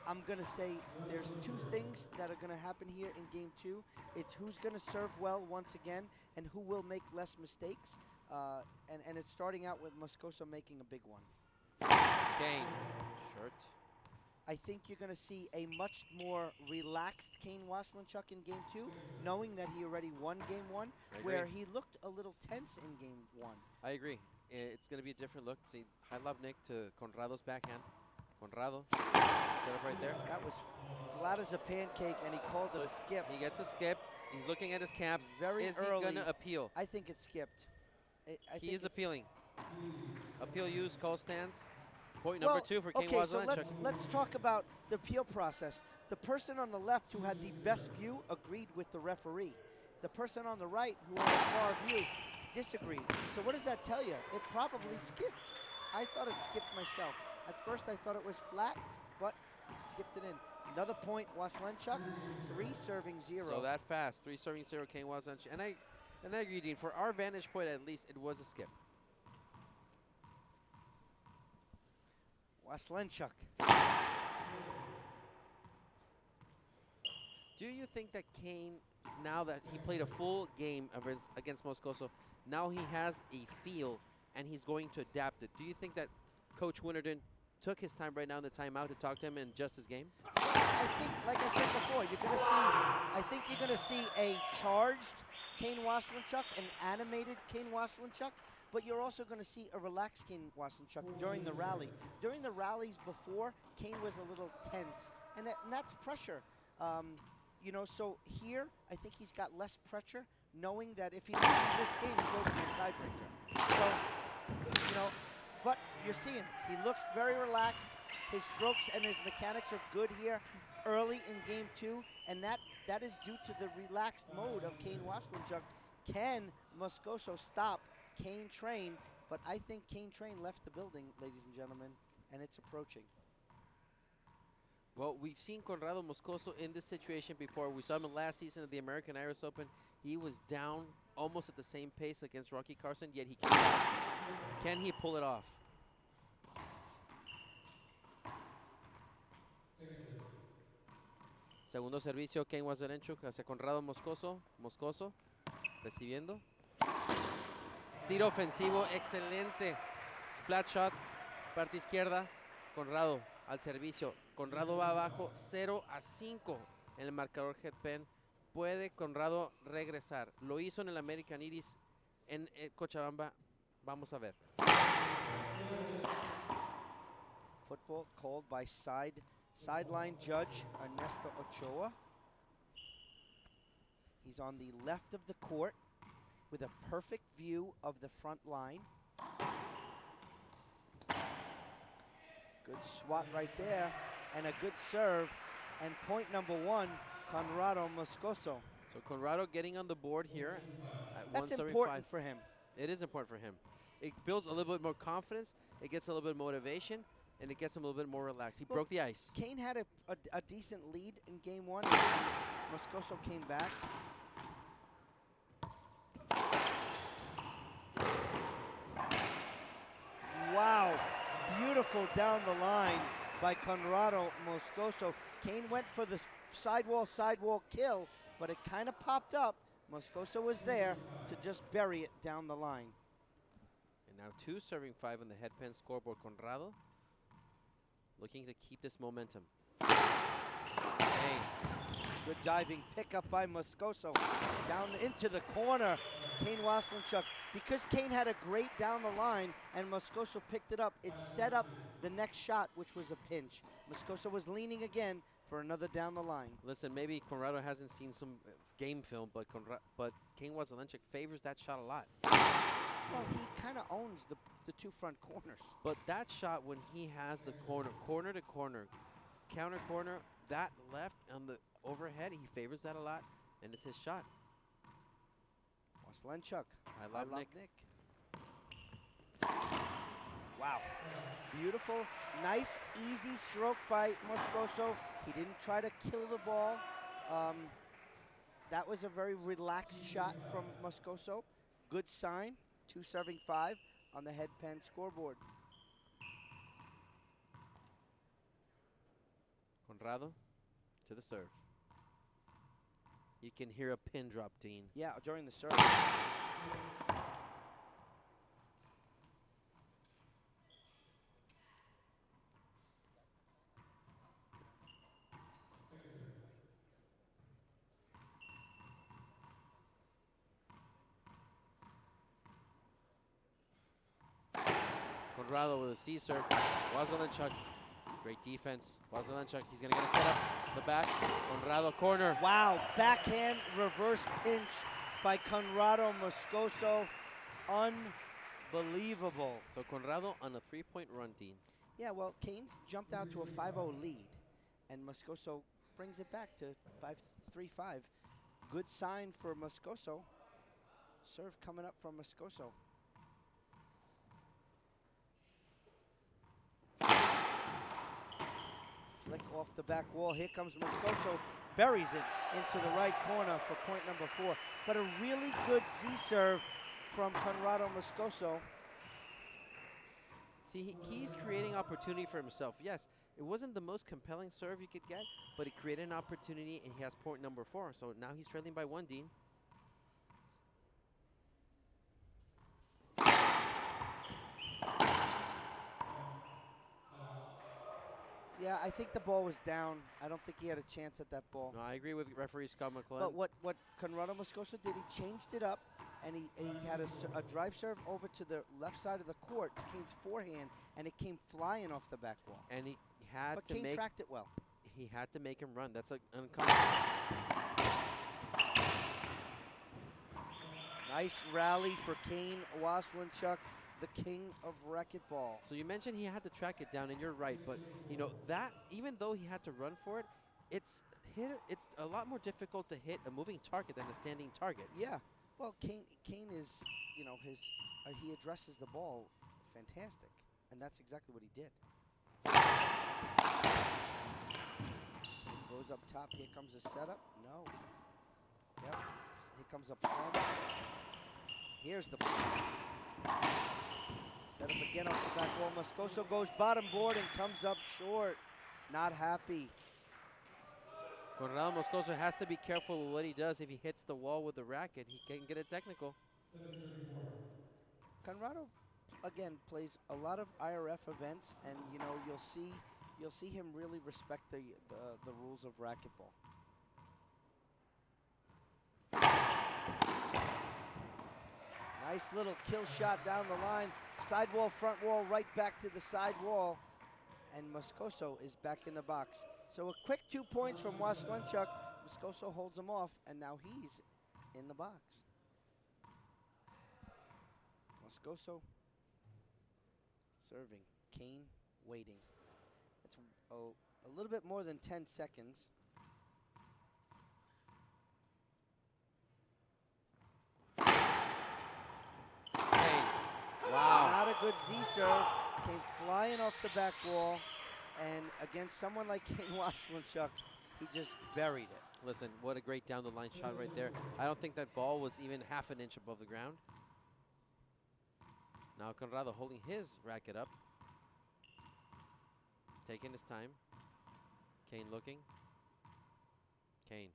I'm going to say there's two things that are going to happen here in game two. It's who's going to serve well once again and who will make less mistakes. And it's starting out with Moscoso making a big one. Kane, short. I think you're going to see a much more relaxed Kane Waselenchuk in game two, knowing that he already won game one, where he looked a little tense in game one. I agree. It's going to be a different look. See, high lob Nick to Conrado's backhand. Conrrado, set up right there. That was flat as a pancake, and he called it a skip. He gets a skip. He's looking at his cap. Very is early. He going to appeal? I think it's skipped. He is appealing. Appeal used, call stands. Point number two for Kane Waselenchuk. So let's talk about the appeal process. The person on the left who had the best view agreed with the referee. The person on the right who had a far view disagreed. So what does that tell you? It probably skipped. I thought it skipped myself. At first I thought it was flat, but skipped it in. Another point, Waselenchuk, 3 serving 0. So that fast, 3 serving 0, Kane Waselenchuk. And I agree, Dean. For our vantage point, at least, it was a skip. Waselenchuk. Do you think that Kane, now that he played a full game against Moscoso, now he has a feel and he's going to adapt it? Do you think that Coach Winterden took his time right now in the timeout to talk to him and adjust his game? I think, like I said before, I think you're going to see a charged Kane Waselenchuk, an animated Kane Waselenchuk, but you're also going to see a relaxed Kane Waselenchuk during the rally. During the rallies before, Kane was a little tense, and that's pressure. You know, so here, I think he's got less pressure, knowing that if he loses this game, he goes to a tiebreaker. So, you know, but you're seeing, he looks very relaxed. His strokes and his mechanics are good here early in game two, and that is due to the relaxed mode of Kane Waselenchuk. Can Moscoso stop Kane Train? But I think Kane Train left the building, ladies and gentlemen, and it's approaching. Well, we've seen Conrrado Moscoso in this situation before. We saw him last season at the American Iris Open. He was down almost at the same pace against Rocky Carson, yet he came back. Can he pull it off? Segundo servicio, Kane Waselenchuk hacia Conrrado Moscoso. Moscoso recibiendo. Tiro ofensivo, excelente. Splat shot, parte izquierda. Conrrado al servicio. Conrrado va abajo 0-5 en el marcador headpen. Puede Conrrado regresar. Lo hizo en el American Iris en Cochabamba. Vamos a ver. Foot fault called by sideline judge Ernesto Ochoa. He's on the left of the court with a perfect view of the front line. Good swat right there, and a good serve. And point number 1, Conrrado Moscoso. So Conrrado getting on the board here at 175. That's important for him. It is important for him. It builds a little bit more confidence, it gets a little bit of motivation, and it gets him a little bit more relaxed. He broke the ice. Kane had a decent lead in game 1. Moscoso came back. Wow, beautiful down the line by Conrrado Moscoso. Kane went for the sidewall kill, but it kind of popped up. Moscoso was there to just bury it down the line. And now 2 serving 5 on the headpen scoreboard. Conrrado looking to keep this momentum. Kane. Good diving pickup by Moscoso. Down into the corner. Kane Waselenchuk. Because Kane had a great down the line and Moscoso picked it up, it set up the next shot, which was a pinch. Moscoso was leaning again for another down the line. Listen, maybe Conrrado hasn't seen some game film, but Kane Waselenchuk favors that shot a lot. Well, he kind of owns the two front corners. But that shot when he has the corner to corner, counter corner, that left on the overhead, he favors that a lot, and it's his shot. Waselenchuk. I love Nick. Wow. Beautiful, nice, easy stroke by Moscoso. He didn't try to kill the ball. That was a very relaxed shot from Moscoso. Good sign, 2-serving-5 on the head pen scoreboard. Conrrado to the serve. You can hear a pin drop, Dean. Yeah, during the serve. Conrrado with a C serve. Waselenchuk, great defense. Waselenchuk, he's gonna get a setup. The back, Conrrado corner. Wow, backhand reverse pinch by Conrrado Moscoso. Unbelievable. So Conrrado on a 3-point run, Dean. Yeah, well, Kane jumped out to a 5-0 lead, and Moscoso brings it back to 3-5. Good sign for Moscoso. Serve coming up from Moscoso. Flick off the back wall. Here comes Moscoso. Buries it into the right corner for point number 4. But a really good Z-serve from Conrrado Moscoso. See, he's creating opportunity for himself. Yes, it wasn't the most compelling serve you could get, but he created an opportunity, and he has point number 4. So now he's trailing by 1, Dean. Yeah, I think the ball was down. I don't think he had a chance at that ball. No, I agree with referee Scott McClellan. But what Conrrado Moscoso did, he changed it up, and he had a drive serve over to the left side of the court to Kane's forehand, and it came flying off the back wall. And he had but to Kane make tracked it well. He had to make him run. That's uncomfortable. Nice rally for Kane Waselenchuk, the king of racquetball. So you mentioned he had to track it down, and you're right. But you know that even though he had to run for it, it's a lot more difficult to hit a moving target than a standing target. Yeah. Well, Kane is, you know, he addresses the ball fantastic, and that's exactly what he did. Kane goes up top. Here comes a setup. No. Yep. Here comes a palm. Here's the set up again off the back wall. Moscoso goes bottom board and comes up short. Not happy. Conrrado Moscoso has to be careful with what he does. If he hits the wall with the racket, he can get a technical. Conrrado, again, plays a lot of IRF events, and you know you'll see him really respect the rules of racquetball. Nice little kill shot down the line. Side wall, front wall, right back to the side wall. And Moscoso is back in the box. So a quick 2 points from Waselenchuk. Moscoso holds him off, and now he's in the box. Moscoso serving. Kane waiting. It's a little bit more than 10 seconds. Wow. Not a good Z-serve. Came flying off the back wall. And against someone like Kane Waselenchuk, he just buried it. Listen, what a great down-the-line shot right there. I don't think that ball was even half an inch above the ground. Now Conrrado holding his racket up. Taking his time. Kane looking. Kane.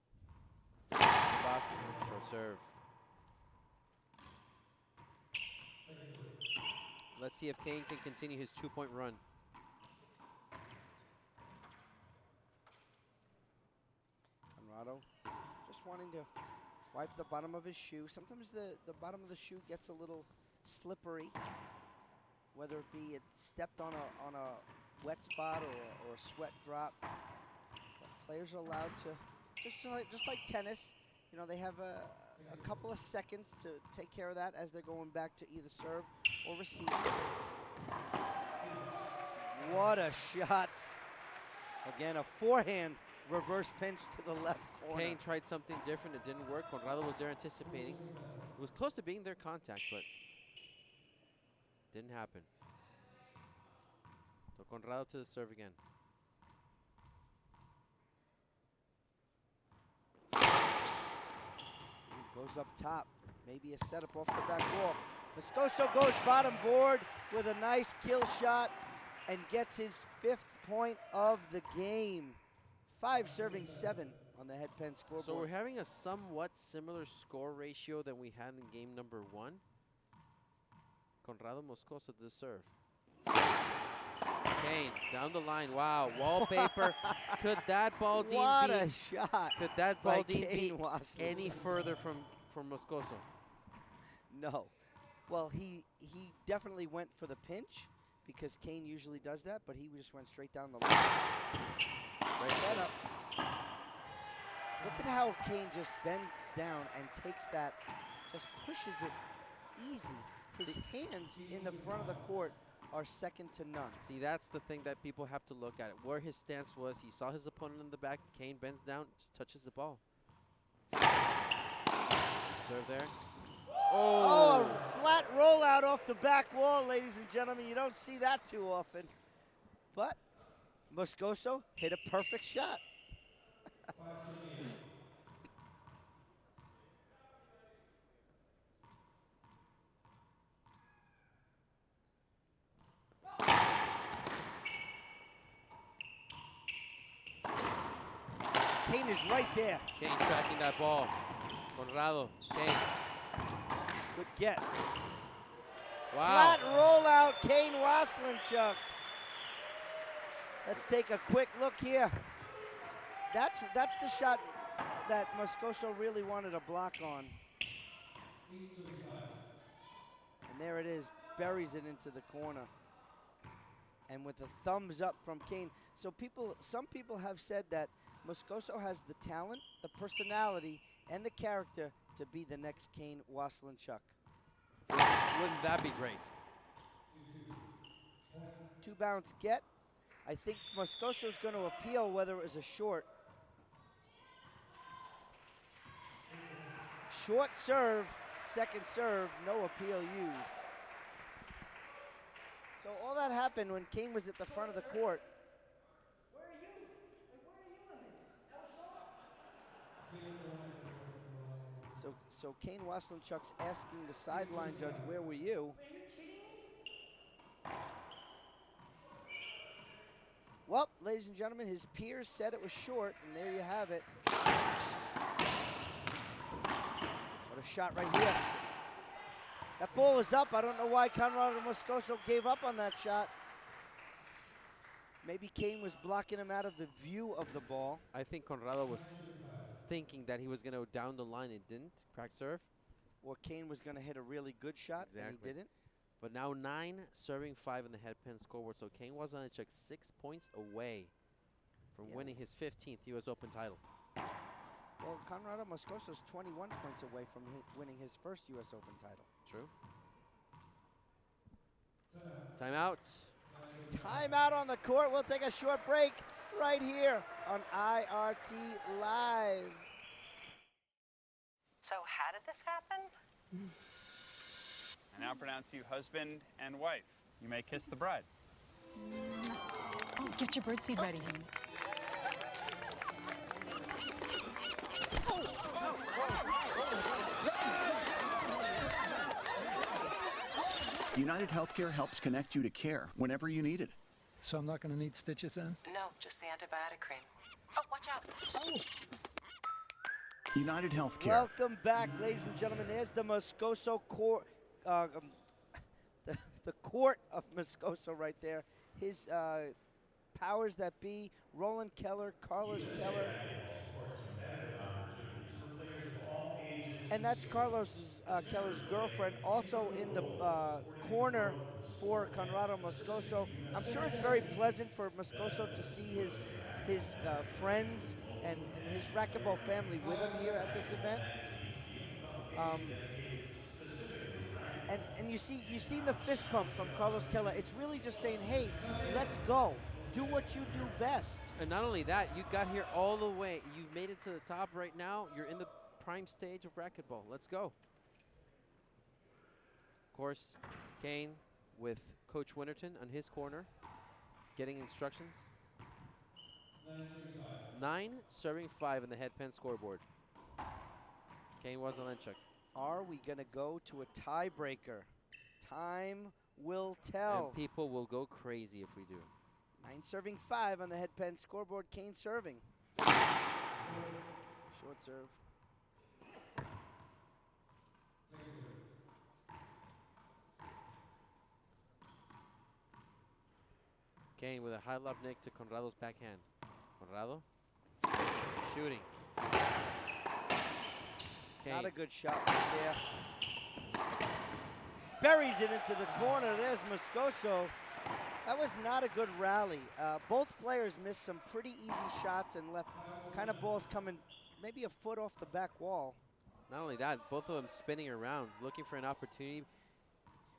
Box, short serve. Let's see if Kane can continue his 2-point run. Conrrado just wanting to wipe the bottom of his shoe. Sometimes the bottom of the shoe gets a little slippery, whether it be it's stepped on a wet spot or a sweat drop. But players are allowed to, just like tennis, you know, they have a couple of seconds to take care of that as they're going back to either serve or receive. What a shot. Again, a forehand reverse pinch to the left corner. Kane tried something different. It didn't work. Conrrado was there anticipating. It was close to being their contact, but didn't happen. So Conrrado to the serve again. Goes up top. Maybe a setup off the back wall. Moscoso goes bottom board with a nice kill shot and gets his 5th point of the game. 5 serving 7 on the head pen scoreboard. So we're having a somewhat similar score ratio than we had in game number 1. Conrrado Moscoso to the serve. Kane down the line. Wow, wallpaper. Could that ball, Dean, what be? A shot! Could that ball, Dean, be Kane Waselenchuk. any further from Moscoso? No. Well, he definitely went for the pinch because Kane usually does that, but he just went straight down the line. Right that up. Look at how Kane just bends down and takes that, just pushes it easy. His hands in the front of the court are second to none. See, that's the thing that people have to look at. Where his stance was, he saw his opponent in the back. Kane bends down, just touches the ball. Serve there. Oh, a flat rollout off the back wall, ladies and gentlemen. You don't see that too often. But Moscoso hit a perfect shot. Kane is right there. Kane tracking that ball. Conrrado, Kane. Good get. Wow. Flat rollout, Kane Waselenchuk. Let's take a quick look here. That's the shot that Moscoso really wanted a block on. And there it is, buries it into the corner. And with a thumbs up from Kane. So some people have said that Moscoso has the talent, the personality, and the character to be the next Kane Waselenchuk. Wouldn't that be great? 2 bounce get. I think Moscoso's going to appeal whether it was a short. Short serve, second serve, no appeal used. So all that happened when Kane was at the front of the court. So Kane Waselenchuk's asking the sideline judge, where were you? Well, ladies and gentlemen, his peers said it was short, and there you have it. What a shot right here. That ball is up. I don't know why Conrrado Moscoso gave up on that shot. Maybe Kane was blocking him out of the view of the ball. I think Conrrado was thinking that he was going to go down the line and didn't. Crack serve. Or Kane was going to hit a really good shot, and he didn't. But now 9 serving 5 in the head pin scoreboard. So Kane Waselenchuk 6 points away from winning his 15th U.S. Open title. Well, Conrrado Moscoso's 21 points away from winning his first U.S. Open title. True. Timeout. Timeout on the court. We'll take a short break right here on IRT Live. So how did this happen? I now pronounce you husband and wife. You may kiss the bride. Oh, get your birdseed ready, honey. UnitedHealthcare helps connect you to care whenever you need it. So I'm not going to need stitches then? No, just the antibiotic cream. Oh, watch out. Oh. UnitedHealthcare. Welcome back, ladies and gentlemen. There's the Moscoso court, the court of Moscoso right there. His powers that be, Roland Keller, Carlos Keller. And that's Carlos Keller's girlfriend, also in the corner for Conrrado Moscoso. I'm sure it's very pleasant for Moscoso to see his his friends and his racquetball family with him here at this event. And you seen the fist pump from Carlos Keller. It's really just saying, hey, let's go. Do what you do best. And not only that, you got here all the way. You've made it to the top right now. You're in the prime stage of racquetball. Let's go. Of course, Kane with Coach Winterton on his corner, getting instructions. 9 serving 5 in the head pen scoreboard. Kane Waselenchuk. Are we going to go to a tiebreaker? Time will tell. And people will go crazy if we do. 9 serving 5 on the head pen scoreboard. Kane serving. Short serve. Kane with a high lob nick to Conrado's backhand. Conrrado shooting. Kane. Not a good shot right there. Buries it into the corner. There's Moscoso. That was not a good rally. Both players missed some pretty easy shots and left kind of balls coming maybe a foot off the back wall. Not only that, both of them spinning around, looking for an opportunity.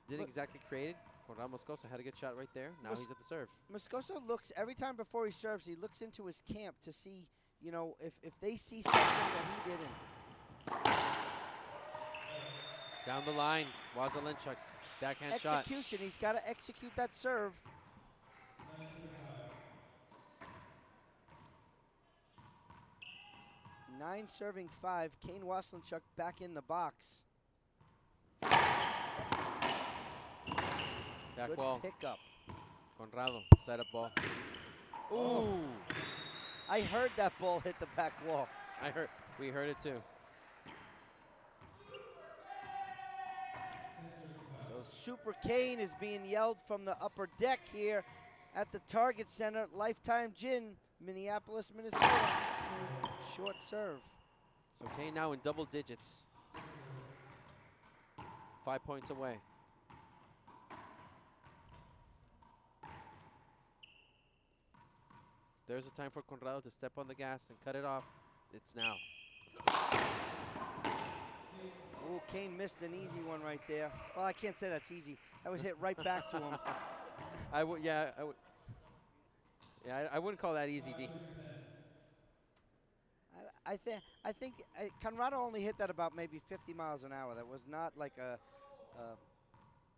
Didn't exactly create it. Conrrado Moscoso had a good shot right there. Now he's at the serve. Moscoso looks, every time before he serves, he looks into his camp to see, you know, if they see something that he didn't. Down the line, Waselenchuk, backhand shot. Execution, he's got to execute that serve. Nine serving 5, Kane Waselenchuk back in the box. Back Good wall. pickup. Conrrado, side up ball. Ooh. Oh. I heard that ball hit the back wall. We heard it too. So Super Kane is being yelled from the upper deck here at the Target Center, Lifetime Gin, Minneapolis, Minnesota. Short serve. So Kane now in double digits. 5 points away. There's a time for Conrrado to step on the gas and cut it off. It's now. Oh, Kane missed an easy one right there. Well, I can't say that's easy. That was hit right back to him. I wouldn't call that easy, D. I think Conrrado only hit that about maybe 50 miles an hour. That was not like a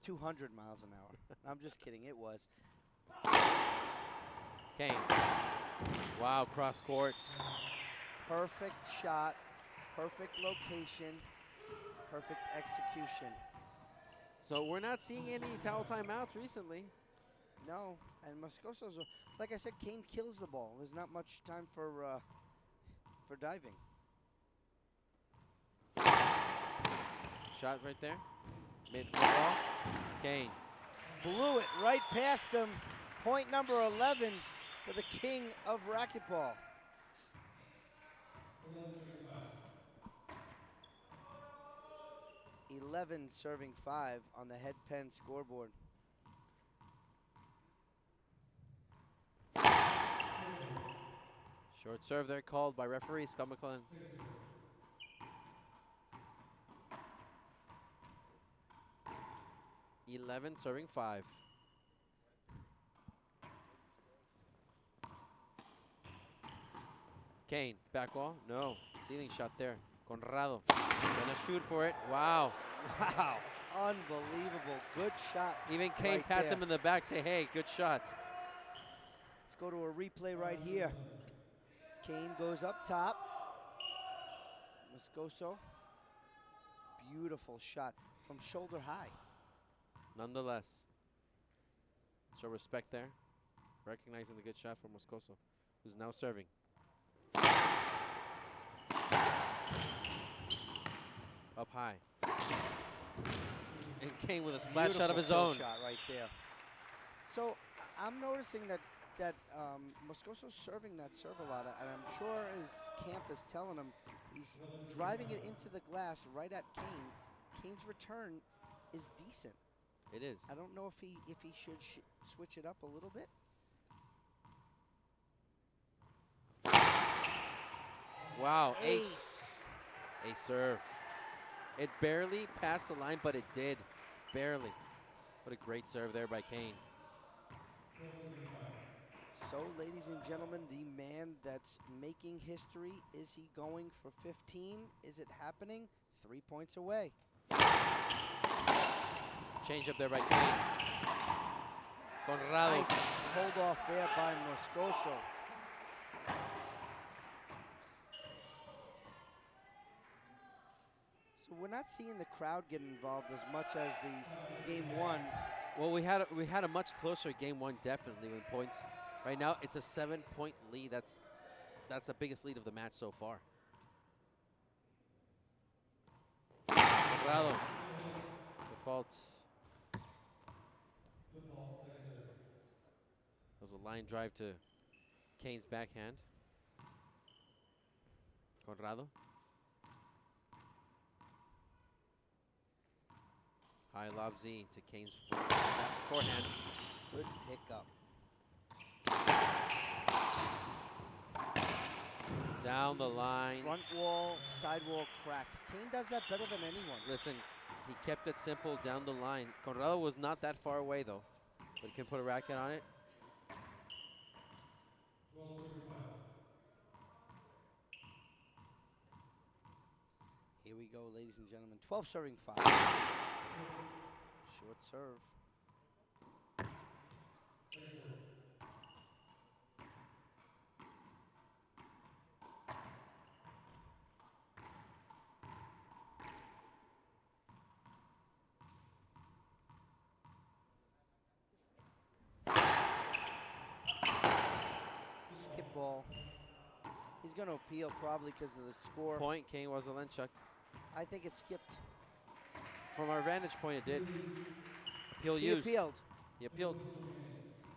200 miles an hour. I'm just kidding. It was. Kane. Wow, cross court. Perfect shot, perfect location, perfect execution. So we're not seeing any towel timeouts recently. No, and Moscoso's, like I said, Kane kills the ball. There's not much time for diving. Shot right there. Mid ball. Kane. Blew it right past him. Point number 11 for the king of racquetball. Serving 5 on the head pen scoreboard. Short serve there called by referee Scott McClellan. Serving 5. Kane, back wall, no. Ceiling shot there. Conrrado, gonna shoot for it. Wow. Wow, unbelievable, good shot. Even Kane right pats there. him in the back, say, hey, good shot. Let's go to a replay right here. Kane goes up top. Moscoso, beautiful shot from shoulder high. Nonetheless, show respect there, recognizing the good shot from Moscoso, who's now serving. Up high. And Kane with a splash shot of his Beautiful own. shot right there. So I'm noticing that Moscoso's serving that serve a lot, and I'm sure his camp is telling him he's driving it into the glass right at Kane. Kane's return is decent. It is. I don't know if he should switch it up a little bit. Wow, ace. Ace serve. It barely passed the line, but it did. Barely. What a great serve there by Kane. So, ladies and gentlemen, the man that's making history, is he going for 15? Is it happening? 3 points away. Change up there by Kane. Conrrado. Nice hold off there by Moscoso. So we're not seeing the crowd get involved as much as the game one. Well, we had a much closer game one, definitely, with points. Right now, it's a 7-point lead. That's the biggest lead of the match so far. Conrrado. Default. That was a line drive to Kane's backhand. Conrrado. High lob Z to Kane's forehand. Good pickup. Down the line. Front wall, side wall crack. Kane does that better than anyone. Listen, he kept it simple down the line. Conrrado was not that far away, though. But he can put a racket on it. Here we go, ladies and gentlemen. 12 serving 5. Short serve. Skip ball. He's going to appeal probably because of the score. Point, Kane Waselenchuk. I think it skipped. From our vantage point, it did. Appeal He used. appealed. He appealed.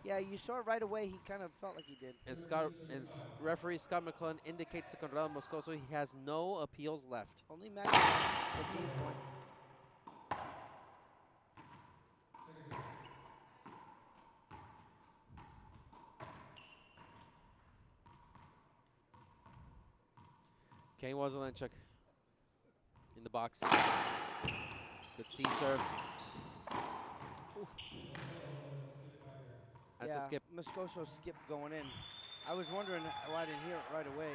Yeah, you saw it right away. He kind of felt like he did. And referee Scott McClellan indicates to Conrrado Moscoso he has no appeals left. Only match for game point. Kane Waselenchuk in the box. Good C serve. That's a skip. Moscoso skipped going in. I was wondering why I didn't hear it right away.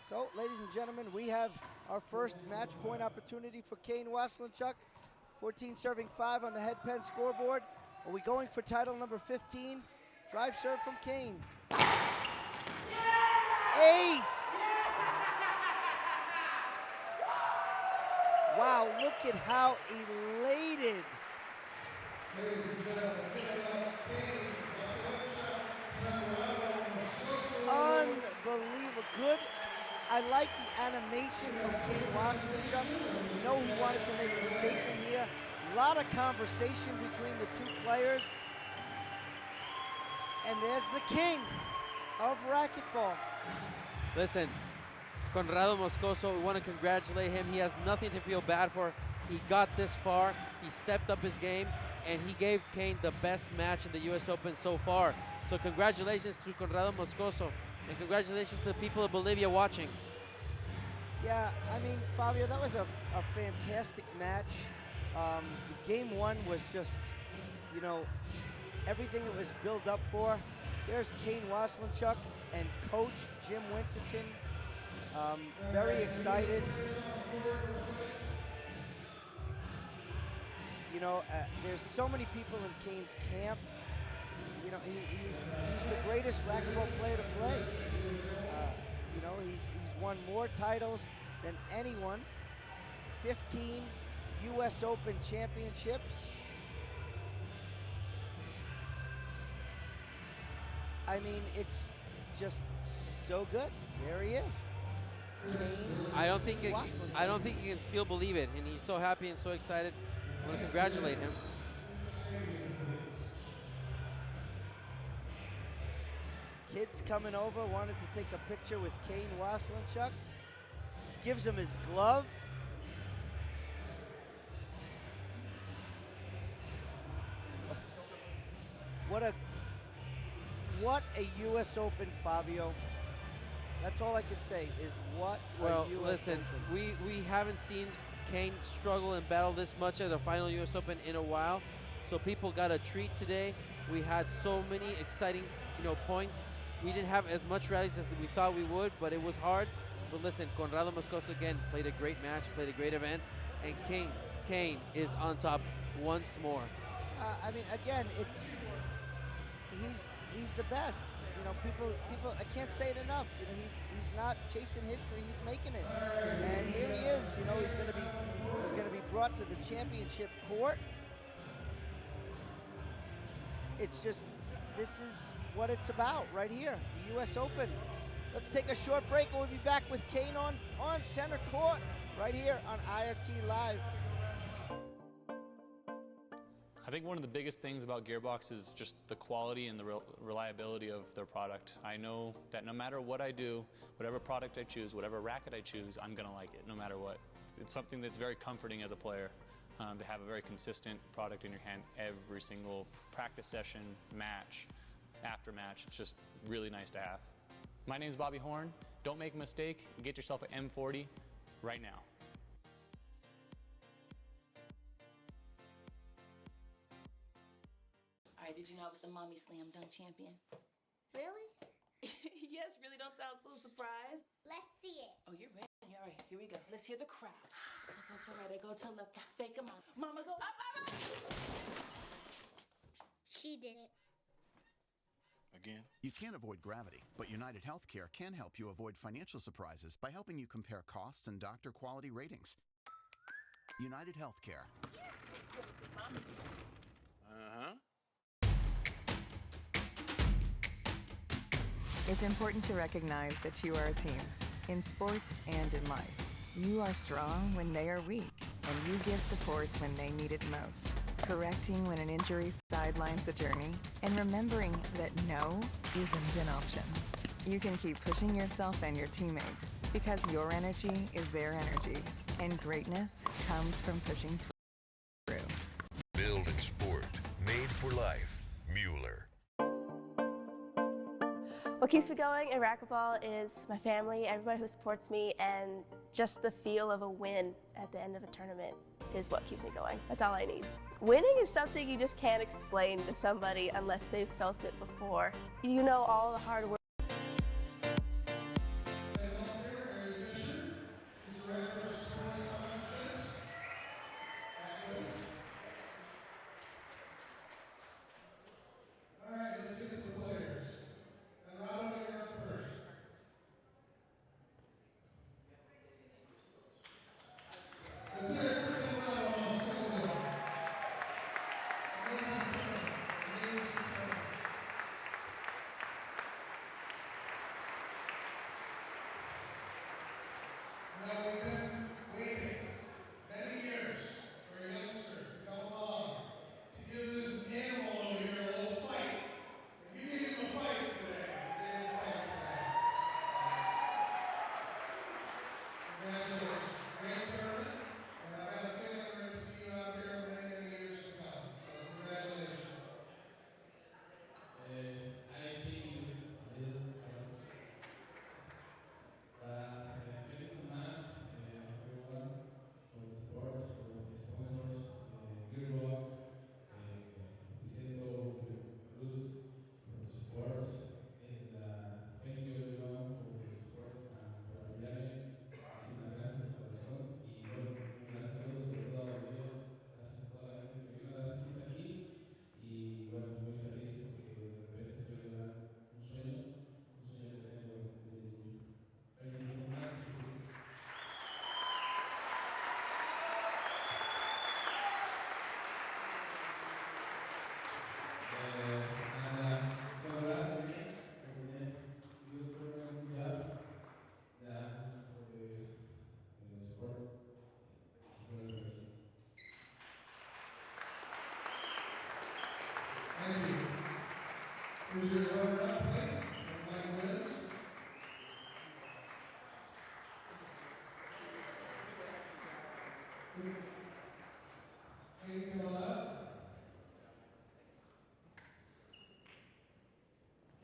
So, ladies and gentlemen, we have our first match point opportunity for Kane Waselenchuk. 14 serving 5 on the head pen scoreboard. Are we going for title number 15? Drive serve from Kane. Ace! Wow, look at how elated. Unbelievable. Good. I like the animation from Kane Waselenchuk. You know he wanted to make a statement here. A lot of conversation between the two players. And there's the king of racquetball. Listen, Conrrado Moscoso, we want to congratulate him. He has nothing to feel bad for. He got this far. He stepped up his game, and he gave Kane the best match in the U.S. Open so far. So congratulations to Conrrado Moscoso, and congratulations to the people of Bolivia watching. Yeah, I mean, Fabio, that was a fantastic match. Game one was just, you know, everything it was built up for. There's Kane Waselenchuk and coach Jim Winterton. Very excited. You know, there's so many people in Kane's camp. You know, he's the greatest racquetball player to play. You know, he's won more titles than anyone. 15 U.S. Open championships. I mean, it's just so good. There he is. Kane I don't think Waselenchuk. he can still believe it, and he's so happy and so excited. I want to congratulate him. Kids coming over, wanted to take a picture with Kane Waselenchuk. Gives him his glove. What a U.S. Open, Fabio. That's all I can say is what Well, a US listen, Open. we haven't seen Kane struggle and battle this much at a final U.S. Open in a while, so people got a treat today. We had so many exciting, points. We didn't have as much rallies as we thought we would, but it was hard. But listen, Conrrado Moscoso again played a great match, played a great event, and Kane is on top once more. I mean, again, he's the best. People, I can't say it enough. He's not chasing history; he's making it. And here he is. He's going to be brought to the championship court. It's just, this is what it's about right here, the U.S. Open. Let's take a short break, and we'll be back with Kane on center court right here on IRT Live. I think one of the biggest things about Gearbox is just the quality and the reliability of their product. I know that no matter what I do, whatever product I choose, whatever racket I choose, I'm gonna like it no matter what. It's something that's very comforting as a player to have a very consistent product in your hand every single practice session, match, after match. It's just really nice to have. My name's Bobby Horn. Don't make a mistake. Get yourself an M40 right now. Did you know I was the Mommy Slam Dunk Champion? Really? Yes, really don't sound so surprised. Let's see it. Oh, you're ready. All right, here we go. Let's hear the crowd. So go to right, I go to left, I fake 'em out. Mama go up, up, up. She did it. Again? You can't avoid gravity, but UnitedHealthcare can help you avoid financial surprises by helping you compare costs and doctor quality ratings. UnitedHealthcare. It's important to recognize that you are a team, in sports and in life. You are strong when they are weak, and you give support when they need it most. Correcting when an injury sidelines the journey, and remembering that no isn't an option. You can keep pushing yourself and your teammates, because your energy is their energy, and greatness comes from pushing through. Building sport, made for life. Mueller. What keeps me going in racquetball is my family, everybody who supports me, and just the feel of a win at the end of a tournament is what keeps me going. That's all I need. Winning is something you just can't explain to somebody unless they've felt it before. You know all the hard work.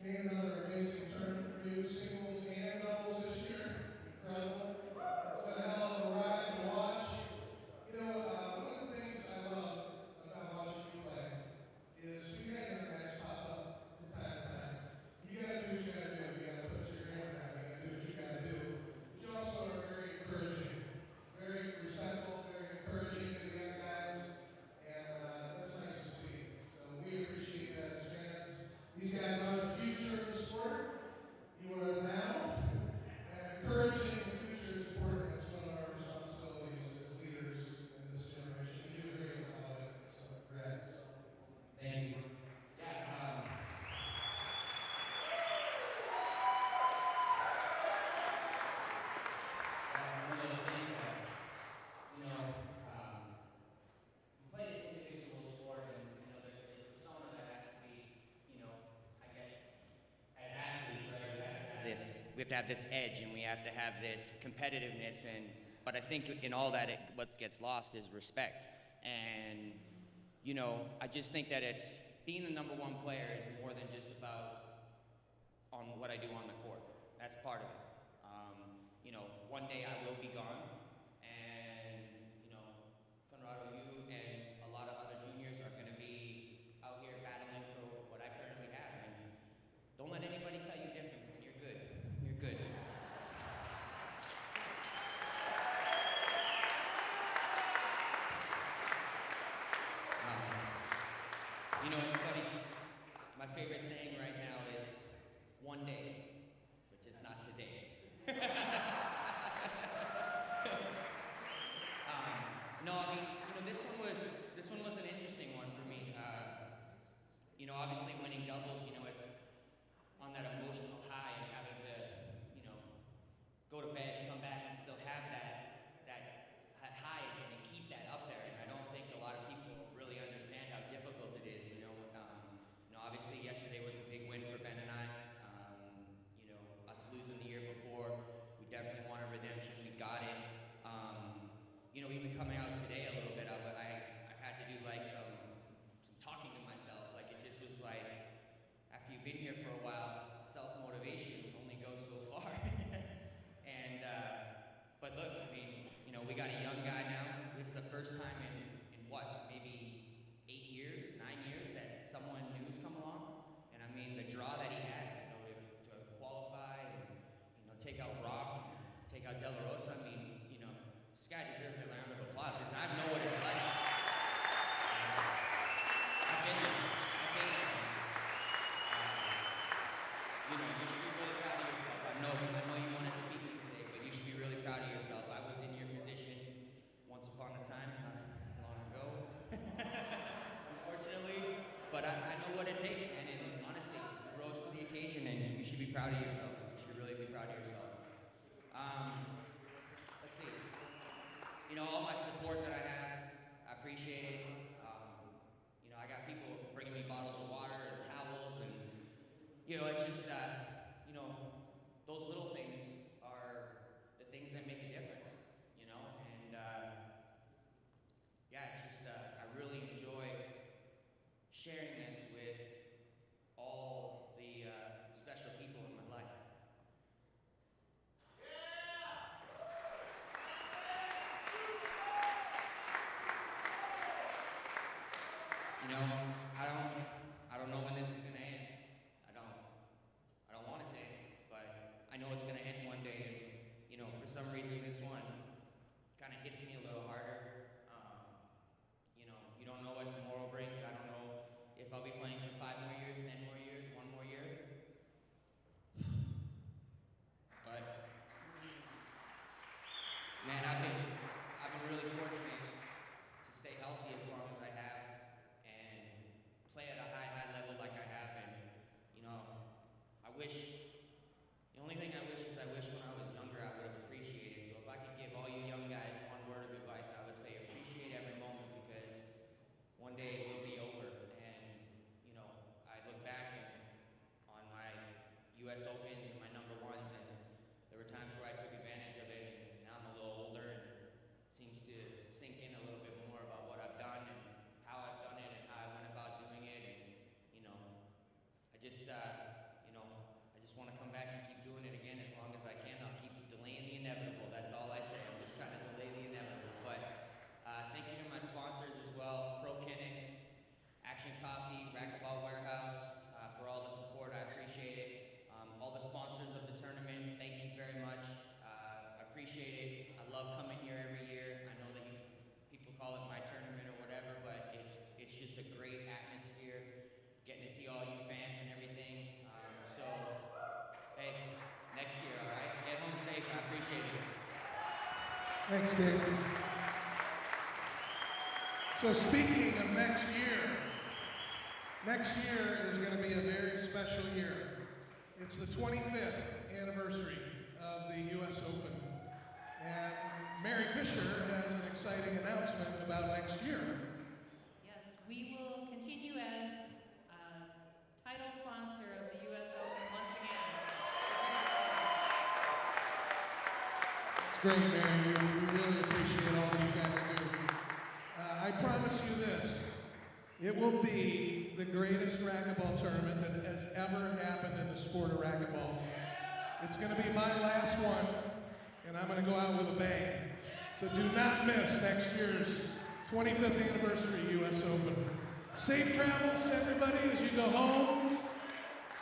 Kane, another amazing tournament for you, singles and doubles. guys are the future of the sport. You are the now. And encouraging the future is important. That's one of our responsibilities as leaders in this generation. You do a great job of it. So, congrats. Thank you. That's one of those things that, we play this individual sport, and there's this persona that has to be, I guess, as athletes, right? We have to have this edge, and we have to have this competitiveness, but I think in all that, what gets lost is respect. And I just think that being the number one player is more than just about on what I do on the court. That's part of it. One day I will be gone, and Conrrado, you and a lot of other juniors are going to be out here battling for what I currently have, and don't let anybody tell you different. You're good. You're good. It's funny. My favorite saying right now is one day, which is not today. This one was an interesting one for me. Obviously winning doubles, it's on that emotional high and having to, go to bed, come back, and still have that high again and keep that up there. And I don't think a lot of people really understand how difficult it is. Obviously yesterday was a big win for Ben and I. Us losing the year before, we definitely wanted redemption. We got it. Even coming out today a little bit, I had to do like some talking to myself. Like it just was like, after you've been here for a while, self-motivation only goes so far. But look, we got a young guy now. This is the first time in what, maybe 8 years, 9 years that someone new's come along. And the draw that he had, to qualify and, take out Rock, take out De La Rosa, this guy deserves a round of applause. I know what it's like. I've been there. You should be really proud of yourself. I know you wanted to beat me today, but you should be really proud of yourself. I was in your position once upon a time, not long ago, unfortunately. But I know what it takes, man, and honestly, you rose to the occasion, and you should be proud of yourself. You should really be proud of yourself. Let's see. All my support that I have, I appreciate it. I got people bringing me bottles of water and towels, and it's just those little things are the things that make a difference. And it's just I really enjoy sharing this with all the special people in my life. I don't know when this is gonna end. I don't want it to end, but I know it's gonna end one day. And for some reason, this one kind of hits me a little harder. You don't know what tomorrow brings. I don't know if I'll be playing for 5 more years, 10 more years, 1 more year. But man, I've been really fortunate to stay healthy as long as I have and play at a high level like I have. And the only thing I wish is when I was younger I would have appreciated. So if I could give all you young guys one word of advice, I would say appreciate every moment, because one day it will be over. And I look back on my U.S. Opens and my number ones, and there were times where I took advantage of it, and now I'm a little older, and it seems to sink in a little bit more about what I've done and how I've done it and how I went about doing it. And I just want to come back and keep doing it again as long as I can. I'll keep delaying the inevitable. That's all I say. I'm just trying to delay the inevitable. But thank you to my sponsors as well, ProKinetics, Action Coffee, Racquetball Warehouse, for all the support. I appreciate it. All the sponsors of the tournament, thank you very much. I appreciate it. I love coming here every year. I know that people call it my tournament or whatever, but it's just a great atmosphere. Getting to see all you fans and everything. Thanks, Gabe. So speaking of next year is going to be a very special year. It's the 25th anniversary of the U.S. Open. And Mary Fisher has an exciting announcement about next year. Yes, we will continue as title sponsor of the U.S. Open once again. It's great, Mary. We really appreciate all that you guys do. I promise you this. It will be the greatest racquetball tournament that has ever happened in the sport of racquetball. It's going to be my last one, and I'm going to go out with a bang. So do not miss next year's 25th anniversary U.S. Open. Safe travels to everybody as you go home.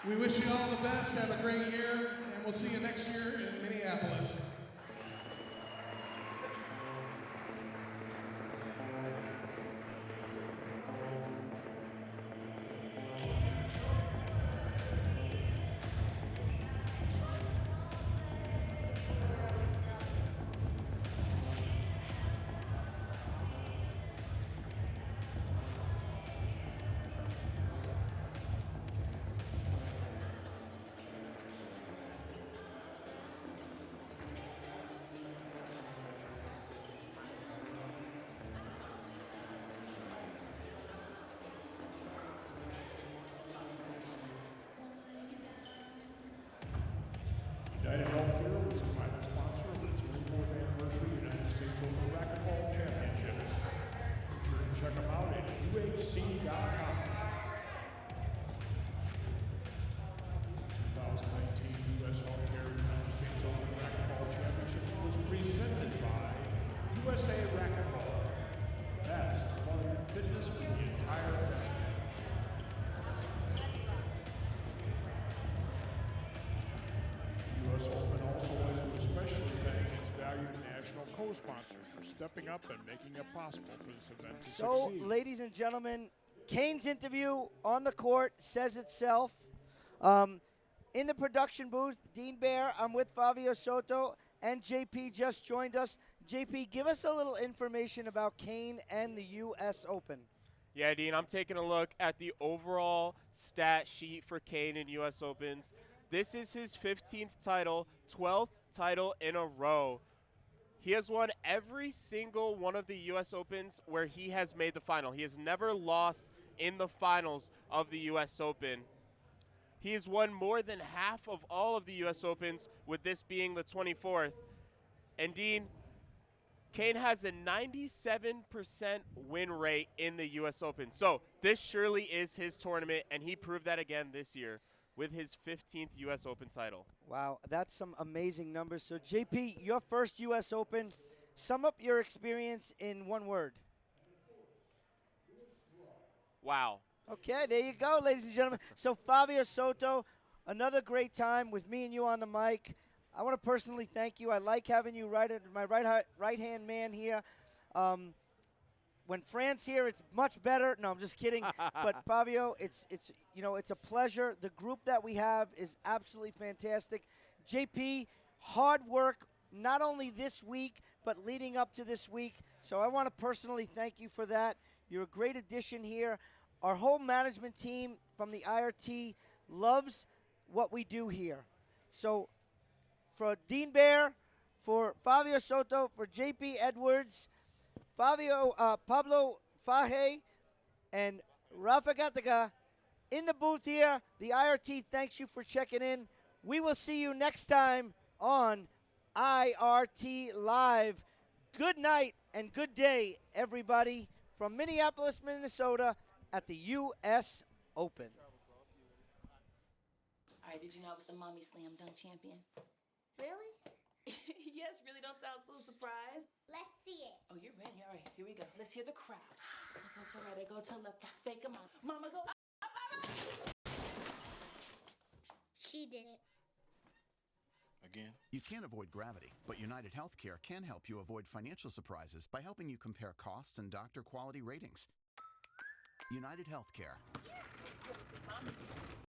We wish you all the best. Have a great year, and we'll see you next year in Minneapolis. UnitedHealthcare was a title sponsor of the 24th anniversary United States Open Racquetball Championships. Be sure to check them out at UHC.com. 2019 U.S. Healthcare United States Open Racquetball Championships was presented by USA Racquetball. Fast, fun, fitness for the entire family. U.S. Open also wants to especially thank its valued national co-sponsors for stepping up and making it possible for this event to So, succeed. ladies and gentlemen, Kane's interview on the court says itself. In the production booth, Dean Bear, I'm with Fabio Soto, and JP just joined us. JP, give us a little information about Kane and the U.S. Open. Yeah, Dean, I'm taking a look at the overall stat sheet for Kane in U.S. Opens. This is his 15th title, 12th title in a row. He has won every single one of the U.S. Opens where he has made the final. He has never lost in the finals of the U.S. Open. He has won more than half of all of the U.S. Opens, with this being the 24th. And Dean, Kane has a 97% win rate in the U.S. Open. So this surely is his tournament, and he proved that again this year with his 15th U.S. Open title. Wow, that's some amazing numbers. So, JP, your first U.S. Open, sum up your experience in one word. Wow. Okay, there you go, ladies and gentlemen. So, Fabio Soto, another great time with me and you on the mic. I want to personally thank you. I like having you my right-hand man here. When Fran's here, it's much better. No, I'm just kidding. But Fabio, it's a pleasure. The group that we have is absolutely fantastic. JP, hard work not only this week but leading up to this week. So I want to personally thank you for that. You're a great addition here. Our whole management team from the IRT loves what we do here. So for Dean Bear, for Fabio Soto, for JP Edwards, Pablo Faje, and Rafa Gataga in the booth here. The IRT thanks you for checking in. We will see you next time on IRT Live. Good night and good day, everybody, from Minneapolis, Minnesota at the U.S. Open. All right, did you know I was the Mommy Slam Dunk Champion? Really? Yes, really don't sound so surprised. Let's see it. Oh, you're ready. All right, here we go. Let's hear the crowd. So go to right, I go to left, fake 'em out. Mama, go. She did it. Again? You can't avoid gravity, but UnitedHealthcare can help you avoid financial surprises by helping you compare costs and doctor quality ratings. UnitedHealthcare.